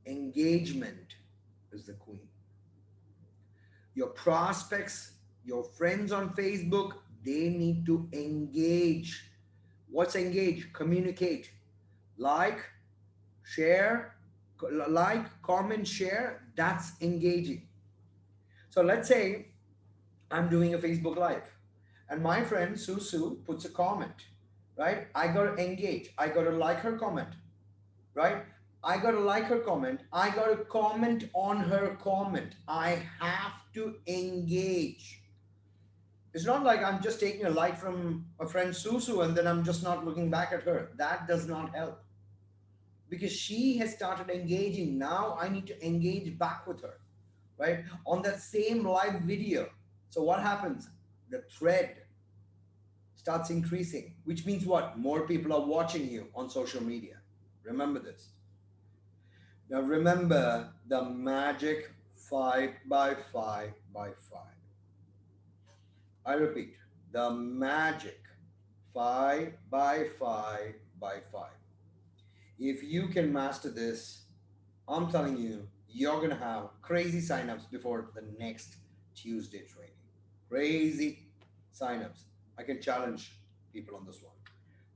Engagement is the queen. Your prospects, your friends on Facebook, they need to engage. What's engage? Communicate. Share, comment, share. That's engaging. So let's say I'm doing a Facebook Live and my friend Susu puts a comment, right? I got to engage. I got to like her comment, right? I got to like her comment. I got to comment on her comment. I have to engage. It's not like I'm just taking a like from a friend Susu and then I'm just not looking back at her. That does not help because she has started engaging. Now I need to engage back with her, right? On that same live video. So what happens? The thread starts increasing, which means what? More people are watching you on social media. Remember this. Now remember the magic 5x5x5. I repeat, the magic 5x5x5. If you can master this, I'm telling you, you're going to have crazy signups before the next Tuesday training. Crazy signups. I can challenge people on this one,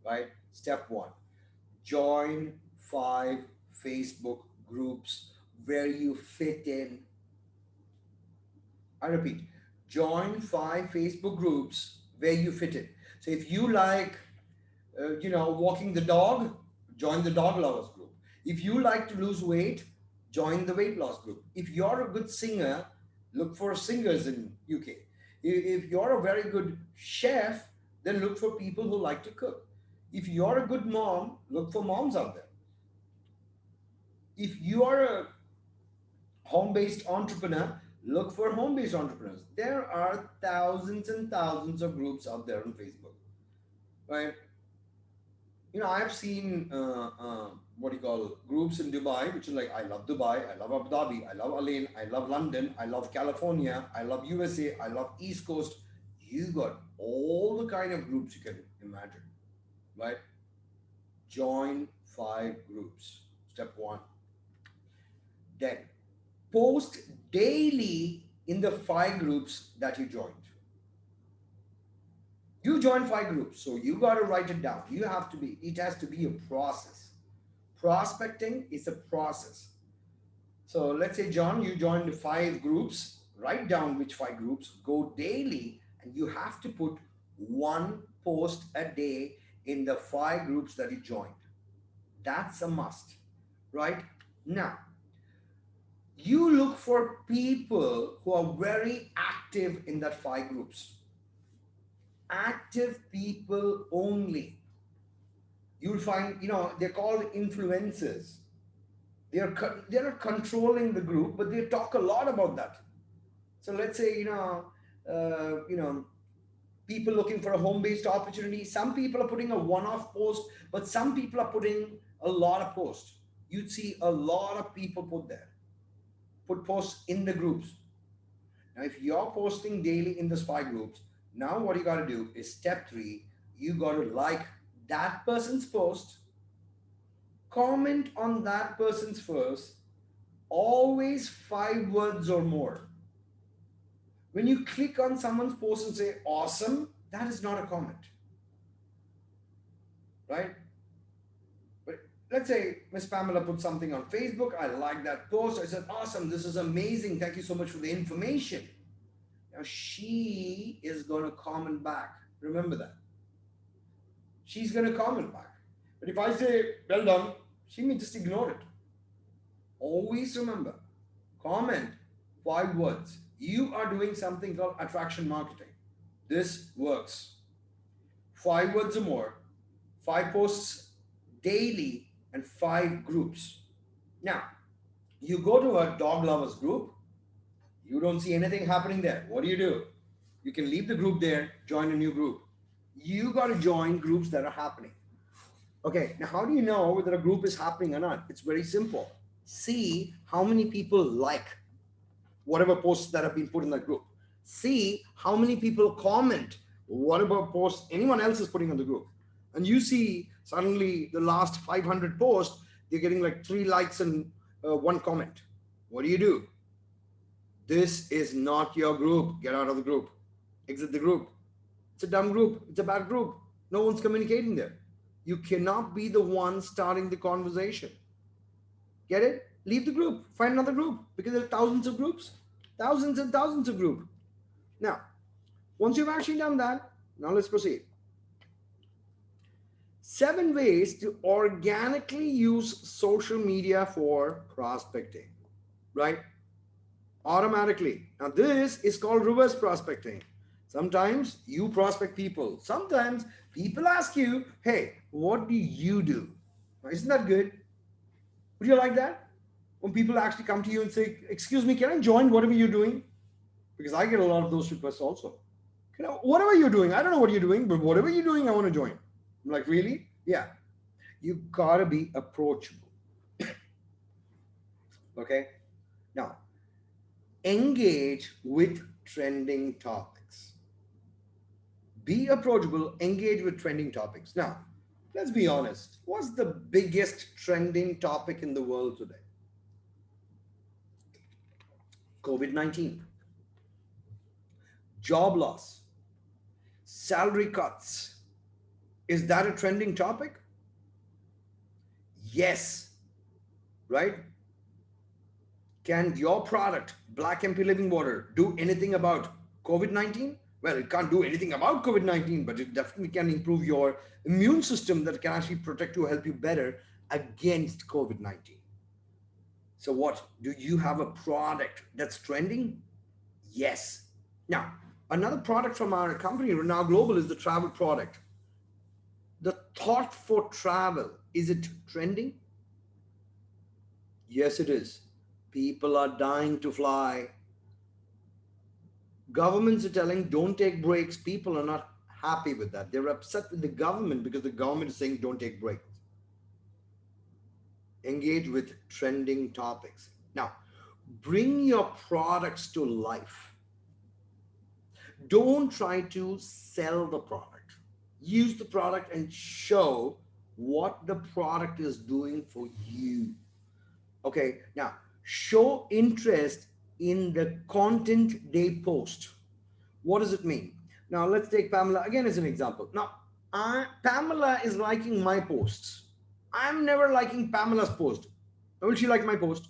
right? Step one, join 5 Facebook groups where you fit in. I repeat, join 5 Facebook groups where you fit in. So if you like, walking the dog, join the dog lovers group. If you like to lose weight, join the weight loss group. If you're a good singer, look for singers in UK. If you're a very good chef, then look for people who like to cook. If you're a good mom, look for moms out there. If you are a home-based entrepreneur, look for home-based entrepreneurs. There are thousands and thousands of groups out there on Facebook, right? I've seen what do you call groups in Dubai, which is like, I love Dubai, I love Abu Dhabi, I love Alain, I love London, I love California, I love USA, I love East Coast. You got all the kind of groups you can imagine, right? Join 5 groups. Step one. Then post daily in the 5 groups that you joined. You joined 5 groups, so you got to write it down. It has to be a process. Prospecting is a process. So let's say, John, you joined 5 groups, write down which 5 groups, go daily, and you have to put one post a day in the 5 groups that you joined. That's a must, right? Now, you look for people who are very active in that 5 groups. Active people only. You'll find, they're called influencers. They're not controlling the group, but they talk a lot about that. So let's say, people looking for a home-based opportunity. Some people are putting a one-off post, but some people are putting a lot of posts. You'd see a lot of people put posts in the groups. Now, if you're posting daily in those 5 groups, now what you got to do is step 3. You got to like that person's post, comment on that person's first, always 5 words or more. When you click on someone's post and say awesome, that is not a comment, right? But let's say Miss Pamela put something on Facebook. I like that post. I said, awesome, this is amazing. Thank you so much for the information. Now she is going to comment back. Remember that. She's going to comment back. But if I say, well done, she may just ignore it. Always remember, comment 5 words. You are doing something called attraction marketing. This works. 5 words or more, 5 posts daily, and 5 groups. Now, you go to a dog lovers group, you don't see anything happening there. What do? You can leave the group there, join a new group. You got to join groups that are happening. Okay, now how do you know whether a group is happening or not? It's very simple. See how many people like whatever posts that have been put in that group. See how many people comment whatever posts anyone else is putting on the group. And you see suddenly the last 500 posts, they're getting like 3 likes and 1 comment. What do? This is not your group. Get out of the group. Exit the group. It's a dumb group. It's a bad group. No one's communicating there. You cannot be the one starting the conversation. Get it? Leave the group. Find another group, because there are thousands of groups. Thousands and thousands of groups. Now, once you've actually done that, now let's proceed. 7 ways to organically use social media for prospecting, right? Automatically. Now, this is called reverse prospecting. Sometimes you prospect people. Sometimes people ask you, hey, what do you do? Now, isn't that good? Would you like that? When people actually come to you and say, excuse me, can I join whatever you're doing? Because I get a lot of those requests also. Whatever you're doing, I don't know what you're doing, but whatever you're doing, I want to join. I'm like, really? Yeah. You gotta be approachable. Okay? Now, engage with trending topics. Be approachable, engage with trending topics. Now, let's be honest. What's the biggest trending topic in the world today? COVID-19, job loss, salary cuts. Is that a trending topic? Yes, right? Can your product, Black MP Living Water, do anything about COVID 19? Well, it can't do anything about COVID 19, but it definitely can improve your immune system that can actually protect you, help you better against COVID 19. So, what? Do you have a product that's trending? Yes. Now, another product from our company, Now Global, is the travel product. The thought for travel, is it trending? Yes, it is. People are dying to fly. Governments are telling don't take breaks. People are not happy with that. They're upset with the government because the government is saying don't take breaks. Engage with trending topics. Now, bring your products to life. Don't try to sell the product. Use the product and show what the product is doing for you. Okay, now show interest in the content they post. What does it mean? Now let's take Pamela again as an example. Now, Pamela is liking my posts. I'm never liking Pamela's post. Will she like my post?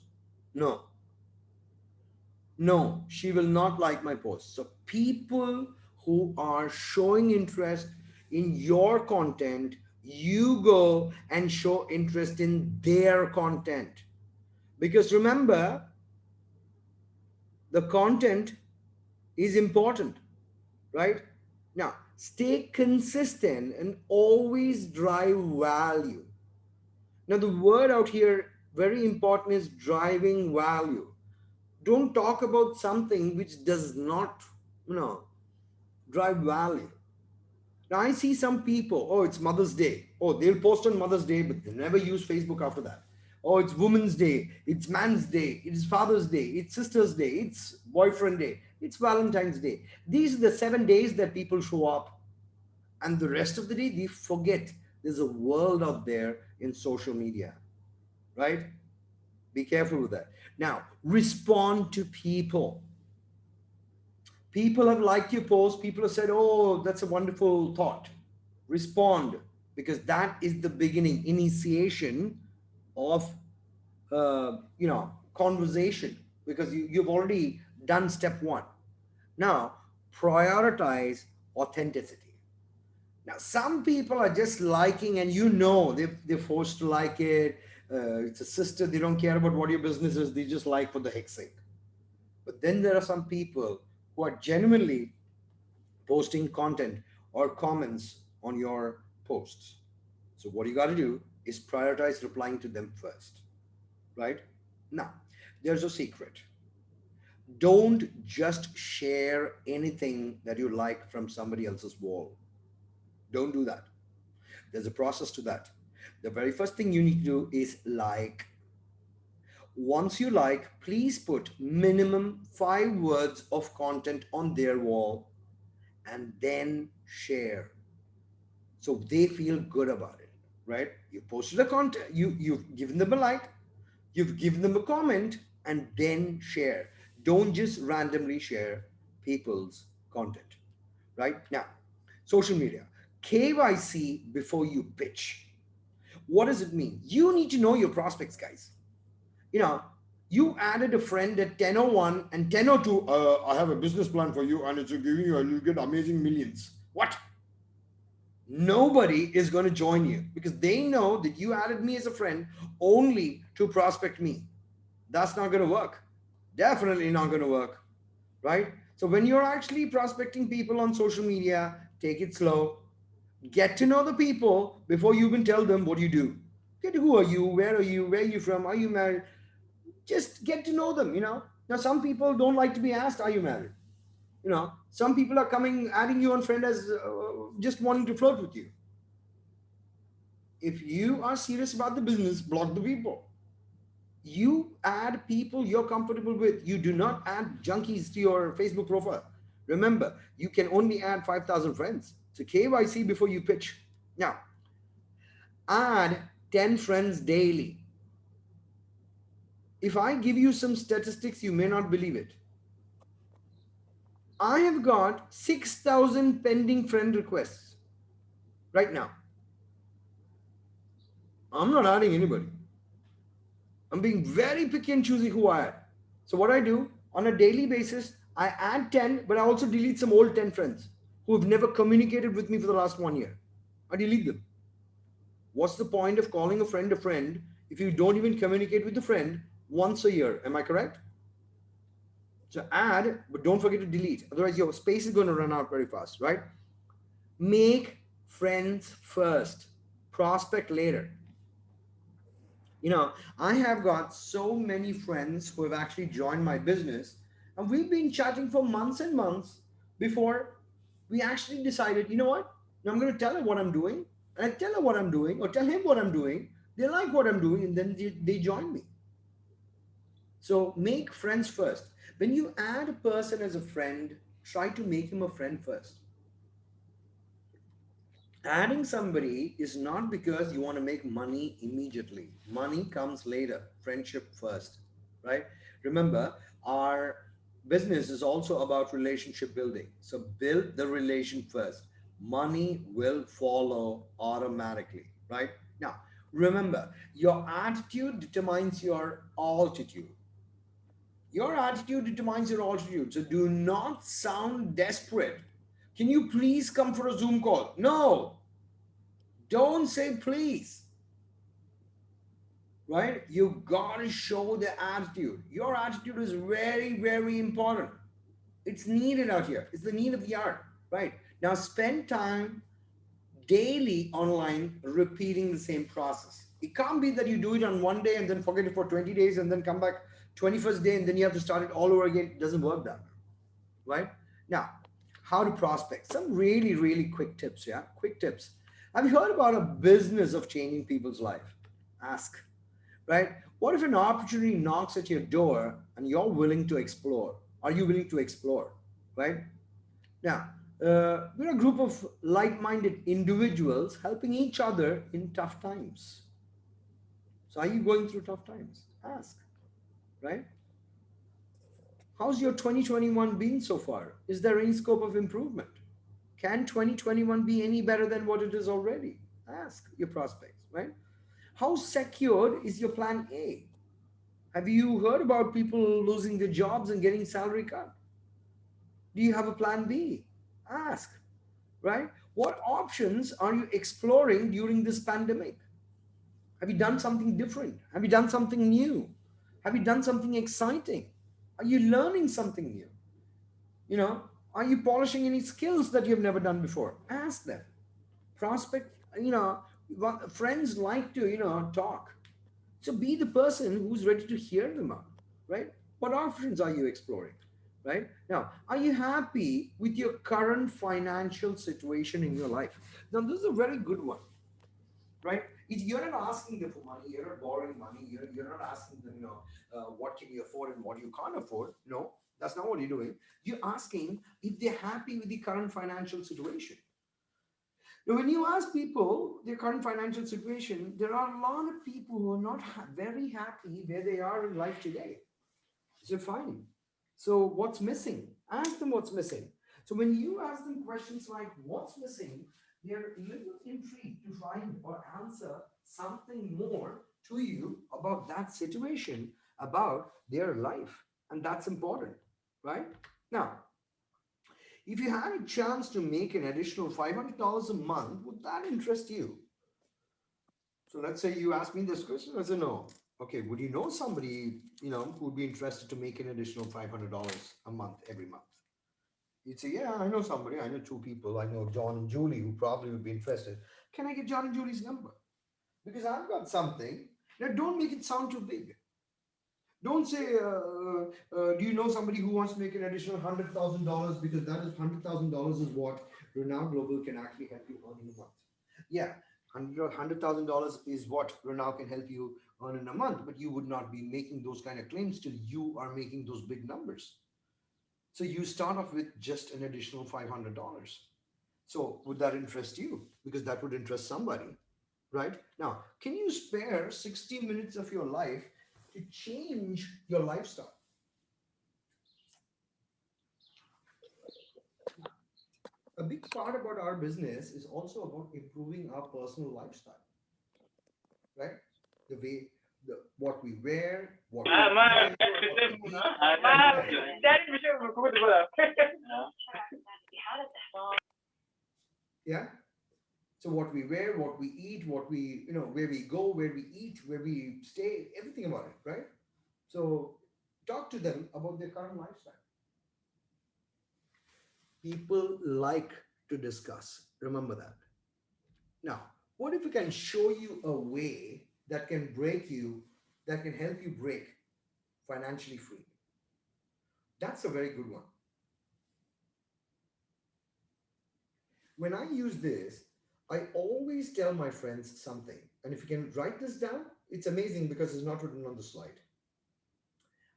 No. No, she will not like my post. So people who are showing interest in your content, you go and show interest in their content. Because remember, the content is important, right? Now, stay consistent and always drive value. Now, the word out here, very important, is driving value. Don't talk about something which does not, drive value. Now, I see some people, oh, it's Mother's Day. Oh, they'll post on Mother's Day, but they never use Facebook after that. Oh, it's Women's Day, it's Man's Day, it's Father's Day, it's Sister's Day, it's Boyfriend Day, it's Valentine's Day. These are the 7 days that people show up. And the rest of the day, they forget there's a world out there in social media, right? Be careful with that. Now, respond to people. People have liked your post. People have said, oh, that's a wonderful thought. Respond, because that is the beginning, initiation of, conversation, because you've already done step one. Now, prioritize authenticity. Now, some people are just liking, and they're forced to like it. It's a sister. They don't care about what your business is. They just like for the heck's sake. But then there are some people who are genuinely posting content or comments on your posts. So what you got to do is prioritize replying to them first, right? Now, there's a secret. Don't just share anything that you like from somebody else's wall. Don't do that. There's a process to that. The very first thing you need to do is like. Once you like, please put minimum 5 words of content on their wall and then share. So they feel good about it, right? You posted a content, you've given them a like, you've given them a comment, and then share. Don't just randomly share people's content, right? Now, social media. KYC before you pitch. What does it mean? You need to know your prospects, guys. You added a friend at 10:01 and 10:02. I have a business plan for you, and it's giving you'll get amazing millions. What? Nobody is going to join you because they know that you added me as a friend only to prospect me. That's not going to work. Definitely not going to work, right? So when you're actually prospecting people on social media, take it slow. Get to know the people before you even tell them what you do. Who are you? Where are you? Where are you from? Are you married? Just get to know them. Now, some people don't like to be asked, are you married? Some people are adding you on friend as just wanting to flirt with you. If you are serious about the business, block the people. You add people you're comfortable with. You do not add junkies to your Facebook profile. Remember, you can only add 5,000 friends. So KYC before you pitch. Now, add 10 friends daily. If I give you some statistics, you may not believe it. I have got 6,000 pending friend requests right now. I'm not adding anybody. I'm being very picky and choosy who I add. So what I do on a daily basis, I add 10, but I also delete some old 10 friends who have never communicated with me for the last 1 year. I delete them. What's the point of calling a friend if you don't even communicate with the friend once a year? Am I correct? So add, but don't forget to delete. Otherwise, your space is going to run out very fast, right? Make friends first, prospect later. I have got so many friends who have actually joined my business, and we've been chatting for months and months before we actually decided, you know what? Now I'm going to tell her what I'm doing, and I tell her what I'm doing, or tell him what I'm doing. They like what I'm doing, and then they join me. So make friends first. When you add a person as a friend, try to make him a friend first. Adding somebody is not because you want to make money immediately. Money comes later, friendship first, right? Remember, our business is also about relationship building. So build the relation first. Money will follow automatically, right? Now, remember, your attitude determines your altitude. Your attitude determines your altitude. So do not sound desperate. Can you please come for a Zoom call? No. Don't say please, right? You gotta show the attitude. Your attitude is very, very important. It's needed out here. It's the need of the hour, right? Now spend time daily online repeating the same process. It can't be that you do it on one day and then forget it for 20 days and then come back 21st day and then you have to start it all over again. It doesn't work that way, right? Now, how to prospect. Some really, really quick tips, yeah? Quick tips. Have you heard about a business of changing people's life? Ask, right? What if an opportunity knocks at your door and you're willing to explore? Are you willing to explore, right? Now, we're a group of like minded individuals helping each other in tough times. So, are you going through tough times? Ask, right? How's your 2021 been so far? Is there any scope of improvement? Can 2021 be any better than what it is already? Ask your prospects, right? How secured is your plan A? Have you heard about people losing their jobs and getting salary cut? Do you have a plan B? Ask, right? What options are you exploring during this pandemic? Have you done something different? Have you done something new? Have you done something exciting? Are you learning something new? You know, are you polishing any skills that you've never done before? Ask them. Prospect, friends like to, talk. So be the person who's ready to hear them out, right? What options are you exploring, right? Now, are you happy with your current financial situation in your life? Now, this is a very good one, right? You're not asking them for money, you're not borrowing money, you're not asking them, what can you afford and what you can't afford. No, that's not what you're doing. You're asking if they're happy with the current financial situation. Now, when you ask people their current financial situation, there are a lot of people who are not very happy where they are in life today. So, fine. So, what's missing? Ask them what's missing. So, when you ask them questions like what's missing, they're a little intrigued to find or answer something more to you about that situation, about their life. And that's important, right? Now, if you had a chance to make an additional $500 a month, would that interest you? So let's say you ask me this question, I say no. Okay, would you know somebody, who would be interested to make an additional $500 a month every month? You'd say, yeah, I know somebody. I know two people. I know John and Julie who probably would be interested. Can I get John and Julie's number? Because I've got something. Now, don't make it sound too big. Don't say, do you know somebody who wants to make an additional $100,000, because that is $100,000 is what Renault Global can actually help you earn in a month. Yeah, $100,000 is what Renault can help you earn in a month, but you would not be making those kind of claims till you are making those big numbers. So you start off with just an additional $500. So would that interest you? Because that would interest somebody, right? Now, can you spare 60 minutes of your life to change your lifestyle? big part about our business is also about improving our personal lifestyle, right? The way, what we wear, what we buy, what we eat, right? Yeah. So what we wear, what we eat, what we, where we go, where we eat, where we stay, everything about it, right? So talk to them about their current lifestyle. People like to discuss. Remember that. Now, what if we can show you a way that can break you, that can help you break financially free? That's a very good one. When I use this, I always tell my friends something. And if you can write this down, it's amazing because it's not written on the slide.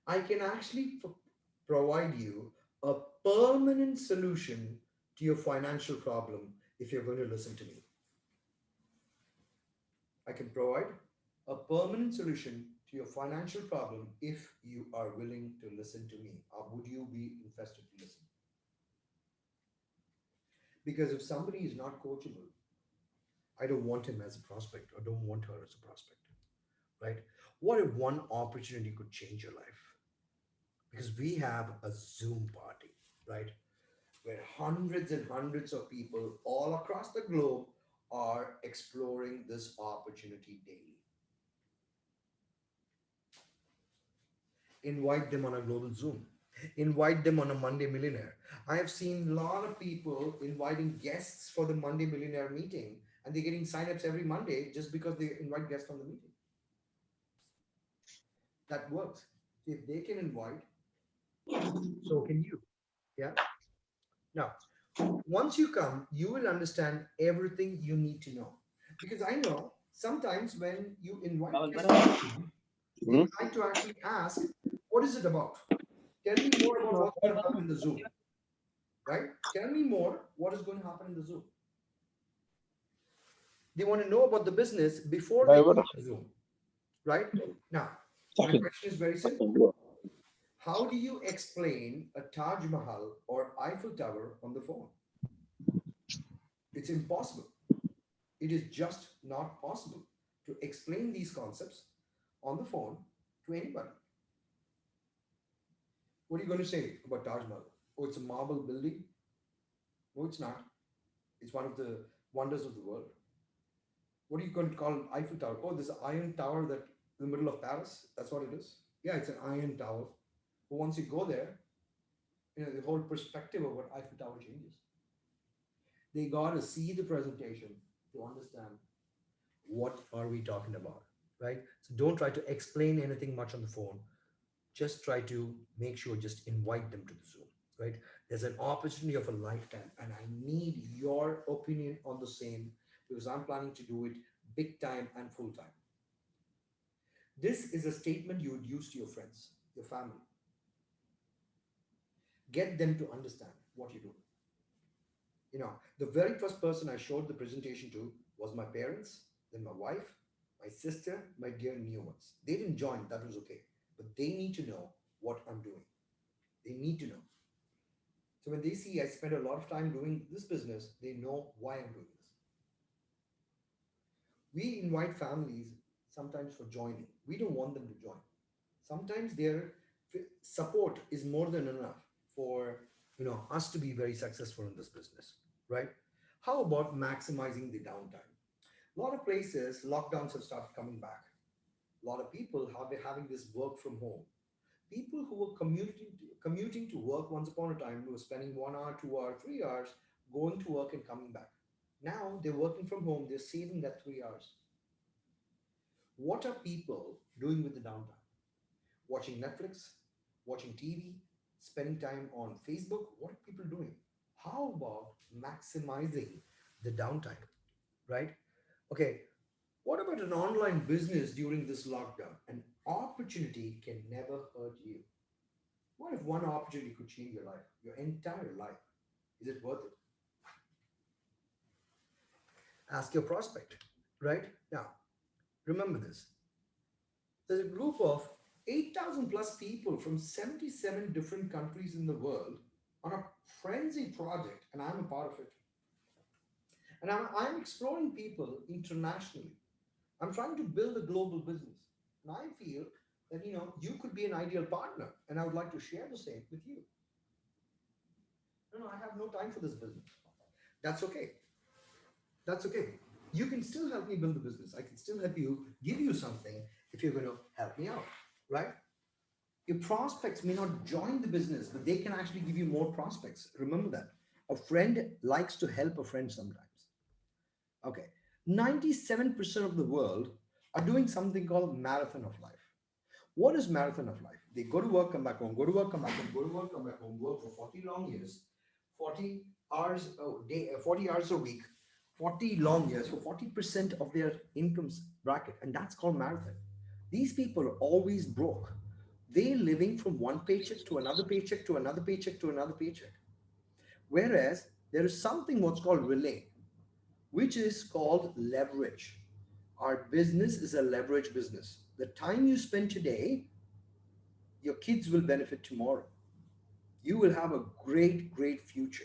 I can actually provide you a permanent solution to your financial problem if you're going to listen to me. I can provide a permanent solution to your financial problem if you are willing to listen to me. Or would you be interested to listen? Because if somebody is not coachable, I don't want him as a prospect or don't want her as a prospect, right? What if one opportunity could change your life? Because we have a Zoom party, right? Where hundreds and hundreds of people all across the globe are exploring this opportunity daily. Invite them on a global Zoom. Invite them on a Monday Millionaire. I have seen a lot of people inviting guests for the Monday Millionaire meeting, and they're getting signups every Monday just because they invite guests on the meeting. That works. If they can invite, so can you. Yeah. Now, once you come, you will understand everything you need to know. Because I know sometimes when you invite guests on Zoom, they like to actually ask, what is it about? Tell me more about what's going to happen in the Zoom, right? Tell me more what is going to happen in the Zoom. They want to know about the business before they come to Zoom, right? Now, my question is very simple. How do you explain a Taj Mahal or Eiffel Tower on the phone? It's impossible. It is just not possible to explain these concepts on the phone to anybody. What are you going to say about Taj Mahal? Oh, it's a marble building. No, it's not. It's one of the wonders of the world. What are you going to call Eiffel Tower? Oh, this iron tower that in the middle of Paris. That's what it is. Yeah, it's an iron tower. But once you go there, the whole perspective of what Eiffel Tower changes. They got to see the presentation to understand what are we talking about, right? So don't try to explain anything much on the phone. Just try to make sure, just invite them to the Zoom, right? There's an opportunity of a lifetime, and I need your opinion on the same because I'm planning to do it big time and full time. This is a statement you would use to your friends, your family. Get them to understand what you do. The very first person I showed the presentation to was my parents, then my wife, my sister, my dear new ones. They didn't join, that was okay. But they need to know what I'm doing. They need to know. So when they see I spend a lot of time doing this business, they know why I'm doing this. We invite families sometimes for joining. We don't want them to join. Sometimes their support is more than enough for us to be very successful in this business, right? How about maximizing the downtime? A lot of places lockdowns have started coming back. A lot of people have been having this work from home. People who were commuting to work once upon a time, who were spending 1 hour, 2 hour, 3 hours going to work and coming back. Now they're working from home, they're saving that 3 hours. What are people doing with the downtime? Watching Netflix, watching TV, spending time on Facebook. What are people doing? How about maximizing the downtime, right? Okay, what about an online business during this lockdown? An opportunity can never hurt you. What if one opportunity could change your life, your entire life? Is it worth it? Ask your prospect, right? Now, remember this. There's a group of 8,000 plus people from 77 different countries in the world on a frenzy project, and I'm a part of it. And I'm exploring people internationally. I'm trying to build a global business. And I feel that, you could be an ideal partner. And I would like to share the same with you. No, I have no time for this business. That's okay. That's okay. You can still help me build the business. I can still help you, give you something if you're going to help me out, right? Your prospects may not join the business, but they can actually give you more prospects. Remember that. A friend likes to help a friend sometimes. Okay. 97% of the world are doing something called marathon of life. What is marathon of life? They go to work, come back home, go to work, come back home, go to work, come back home, work for 40 long years, 40 hours a day, 40 hours a week, 40 long years for 40% of their income bracket. And that's called marathon. These people are always broke. They're living from one paycheck to another paycheck to another paycheck to another paycheck. Whereas there is something what's called relay, which is called leverage. Our business is a leverage business. The time you spend today, your kids will benefit tomorrow. You will have a great, great future.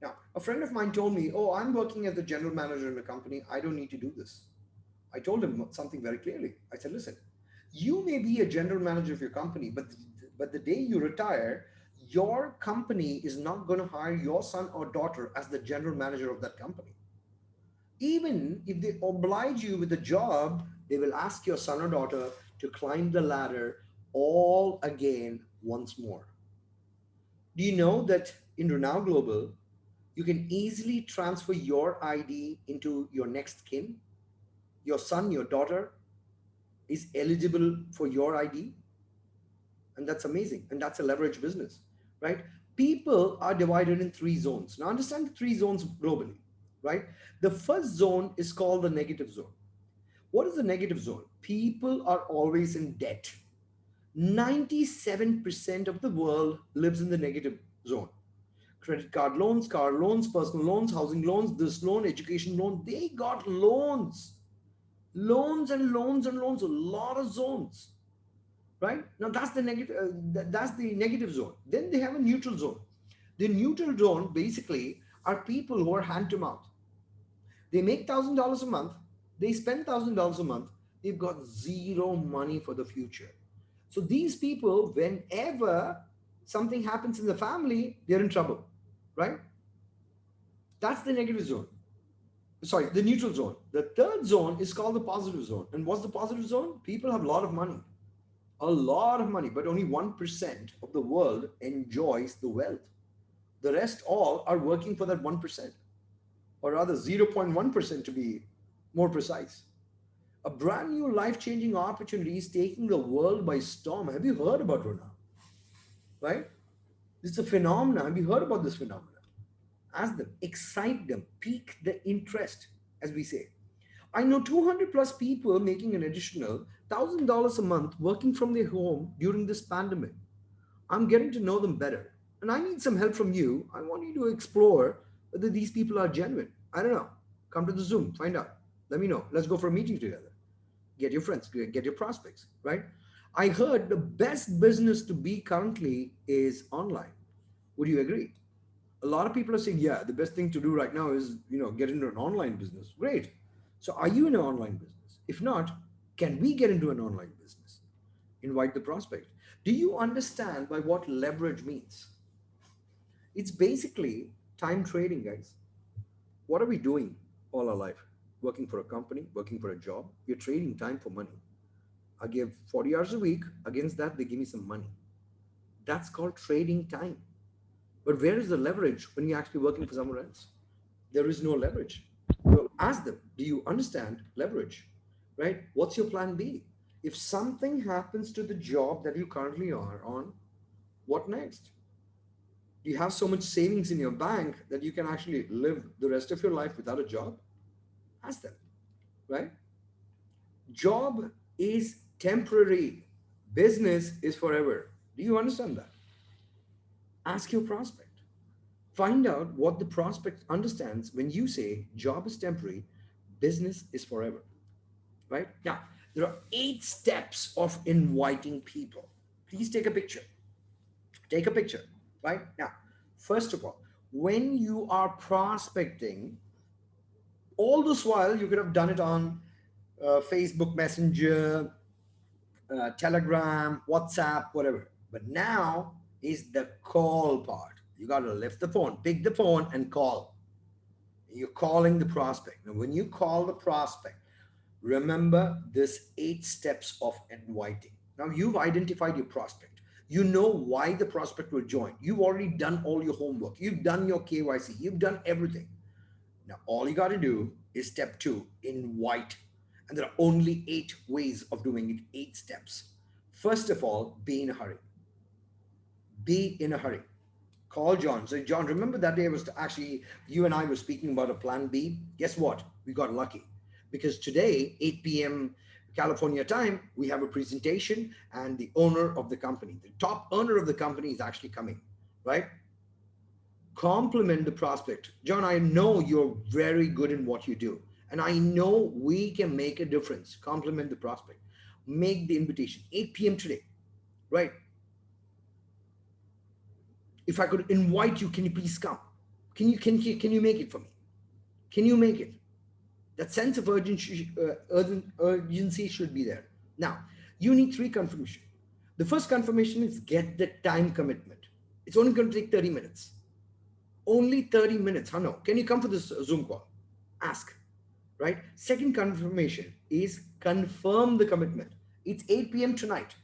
Now, a friend of mine told me, "Oh, I'm working as the general manager in a company. I don't need to do this." I told him something very clearly. I said, "Listen, you may be a general manager of your company, but the day you retire, your company is not going to hire your son or daughter as the general manager of that company. Even if they oblige you with a job, they will ask your son or daughter to climb the ladder all again once more." Do you know that in Renow Global, you can easily transfer your ID into your next kin? Your son, your daughter is eligible for your ID, and that's amazing. And that's a leverage business, right? People are divided in three zones. Now, understand the three zones globally, right? The first zone is called the negative zone. What is the negative zone? People are always in debt. 97% of the world lives in the negative zone. Credit card loans, car loans, personal loans, housing loans, this loan, education loan. They got loans, loans and loans and loans, a lot of zones, right? Now that's the negative. That's the negative zone. Then they have a neutral zone. The neutral zone basically are people who are hand to mouth. They make $1,000 a month. They spend $1,000 a month. They've got zero money for the future. So these people, whenever something happens in the family, they're in trouble, right? That's the negative zone. Sorry, the neutral zone. The third zone is called the positive zone. And what's the positive zone? People have a lot of money, but only 1% of the world enjoys the wealth. The rest all are working for that 1%, or rather 0.1% to be more precise. A brand new life changing opportunity is taking the world by storm. Have you heard about Rona? Right? It's a phenomenon. Have you heard about this phenomenon? Ask them, excite them, pique the interest, as we say. I know 200 plus people making an additional $1,000 a month working from their home during this pandemic. I'm getting to know them better. And I need some help from you. I want you to explore whether these people are genuine. I don't know. Come to the Zoom, find out. Let me know. Let's go for a meeting together. Get your friends, get your prospects, right? I heard the best business to be currently is online. Would you agree? A lot of people are saying, yeah, the best thing to do right now is, get into an online business. Great. So are you in an online business? If not, can we get into an online business? Invite the prospect. Do you understand by what leverage means? It's basically time trading, guys. What are we doing all our life? Working for a company, working for a job. We're trading time for money. I give 40 hours a week. Against that, they give me some money. That's called trading time. But where is the leverage when you're actually working for someone else? There is no leverage. So ask them, do you understand leverage? Right? What's your plan B? If something happens to the job that you currently are on, what next? Do you have so much savings in your bank that you can actually live the rest of your life without a job? Ask them, right? Job is temporary. Business is forever. Do you understand that? Ask your prospect. Find out what the prospect understands when you say job is temporary, business is forever. Right? Now, there are 8 steps of inviting people. Please take a picture. Take a picture. Right? Now, First of all, when you are prospecting, all this while you could have done it on Facebook Messenger, Telegram, WhatsApp, whatever. But now is the call part. You got to lift the phone, pick the phone, and call. You're calling the prospect. Now, when you call the prospect, remember this 8 steps of inviting. Now, you've identified your prospect. You know why the prospect will join. You've already done all your homework. You've done your KYC. You've done everything. Now, all you got to do is step 2, invite. And there are only 8 ways of doing it, 8 steps. First of all, be in a hurry. Be in a hurry. Call John. So, John, remember that day was actually you and I were speaking about a plan B? Guess what? We got lucky because today, 8 p.m. California time, we have a presentation and the owner of the company, the top earner of the company is actually coming, right? Compliment the prospect. John, I know you're very good in what you do. And I know we can make a difference. Compliment the prospect. Make the invitation. 8 p.m. today, right? If I could invite you, can you please come? Can you make it for me? Can you make it? That sense of urgency should be there. Now, you need 3 confirmation. The first confirmation is get the time commitment. It's only going to take 30 minutes. Only 30 minutes. Hano, can you come for this Zoom call? Ask, right? Second confirmation is confirm the commitment. It's 8 p.m. tonight.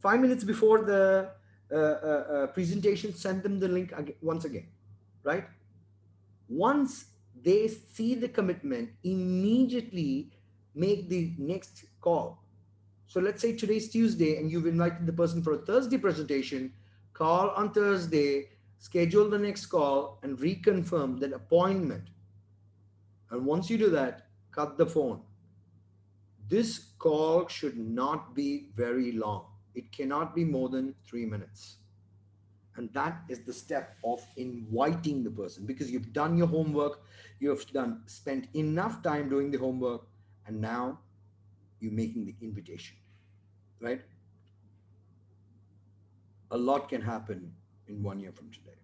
5 minutes before the presentation, send them the link once again, right? Once they see the commitment, immediately make the next call. So let's say today's Tuesday and you've invited the person for a Thursday presentation, call on Thursday, schedule the next call and reconfirm that appointment. And once you do that, cut the phone. This call should not be very long. It cannot be more than 3 minutes. And that is the step of inviting the person because you've done your homework, spent enough time doing the homework, and now you're making the invitation, right? A lot can happen in 1 year from today.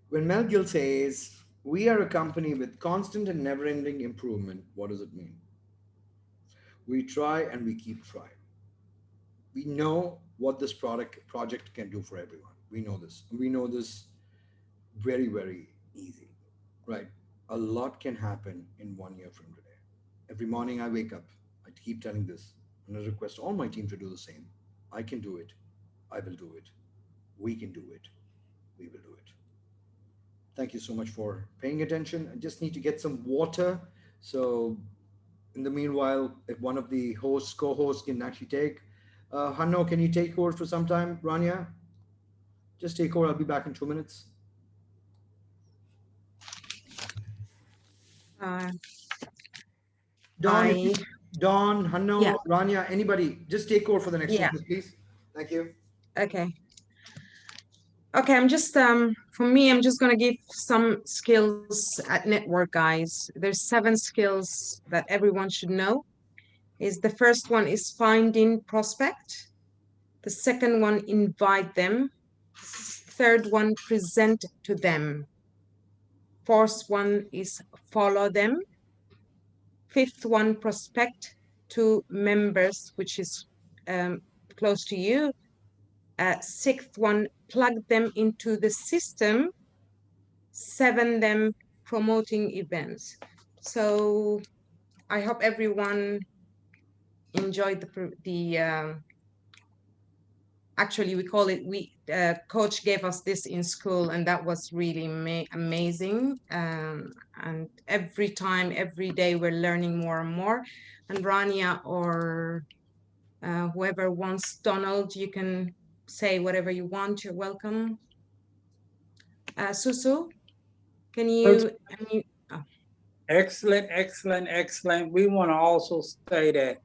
When Mel Gill says, we are a company with constant and never-ending improvement, what does it mean? We try and we keep trying. We know what this project can do for everyone. We know this. We know this very, very easy, right? A lot can happen in 1 year from today. Every morning I wake up, I keep telling this, and I request all my team to do the same. I can do it. I will do it. We can do it. We will do it. Thank you so much for paying attention. I just need to get some water. So in the meanwhile, if one of the co-hosts can actually take, Hanno, can you take over for some time? Rania, just take over. I'll be back in 2 minutes. Dawn, Dawn, Hanno, Yeah. Rania, anybody, just take over for the next 2 minutes, please. Thank you. Okay. Okay, I'm just for me, I'm just gonna give some skills at network, guys. There's 7 skills that everyone should know. The first one is finding prospect. The second one, invite them. Third one, present to them. Fourth one is follow them. Fifth one, prospect to members, which is close to you. Sixth one, plug them into the system. 7, them promoting events. So I hope everyone enjoyed the actually we call it, coach gave us this in school, and that was really amazing. And every time, every day, we're learning more and more. And Rania or whoever wants, Donald, you can say whatever you want. You're welcome. Susu, can you? Oh. Excellent, excellent, excellent. We want to also say that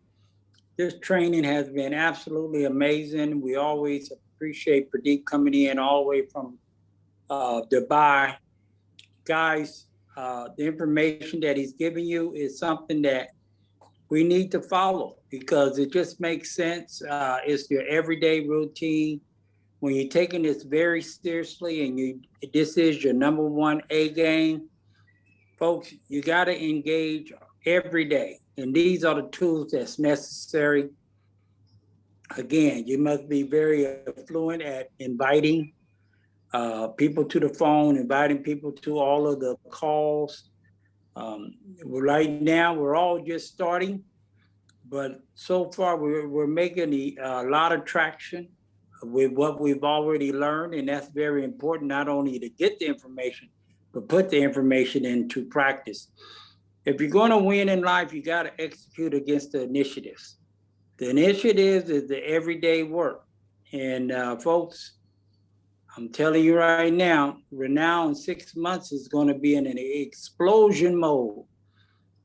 this training has been absolutely amazing. We always appreciate Pradeep coming in all the way from Dubai. Guys, the information that he's giving you is something that we need to follow because it just makes sense. It's your everyday routine. when you're taking this very seriously and this is your number one A game, folks, you got to engage every day. And these are the tools that's necessary. Again, you must be very fluent at inviting people to the phone, inviting people to all of the calls. Right now, we're all just starting, but so far we're making a lot of traction with what we've already learned, and that's very important, not only to get the information, but put the information into practice. If you're going to win in life, you got to execute against the initiatives. The initiatives is the everyday work. And folks, I'm telling you right now, Renown in 6 months is going to be in an explosion mode.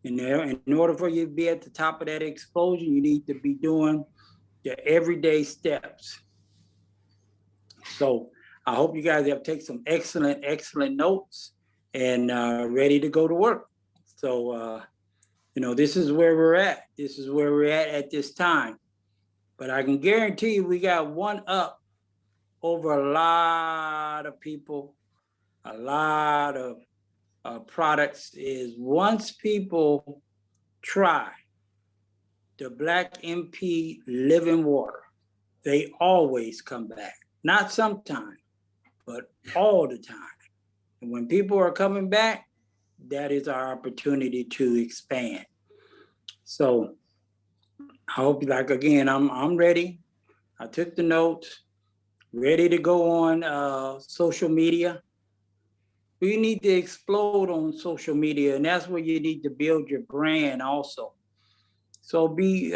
And in order for you to be at the top of that explosion, you need to be doing the everyday steps. So I hope you guys have taken some excellent notes and ready to go to work. So, this is where we're at. This is where we're at this time. But I can guarantee you we got one up over a lot of people, a lot of products is once people try the Black MP living water, they always come back. Not sometime, but all the time. And when people are coming back, that is our opportunity to expand. So I hope, like, again, I'm ready. I took the notes, ready to go on social media. We need to explode on social media, and that's where you need to build your brand also. So be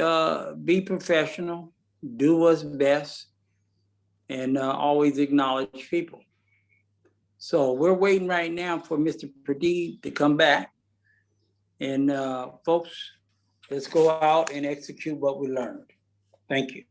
professional, do what's best, and always acknowledge people. So we're waiting right now for Mr. Pradeep to come back. And folks, let's go out and execute what we learned. Thank you.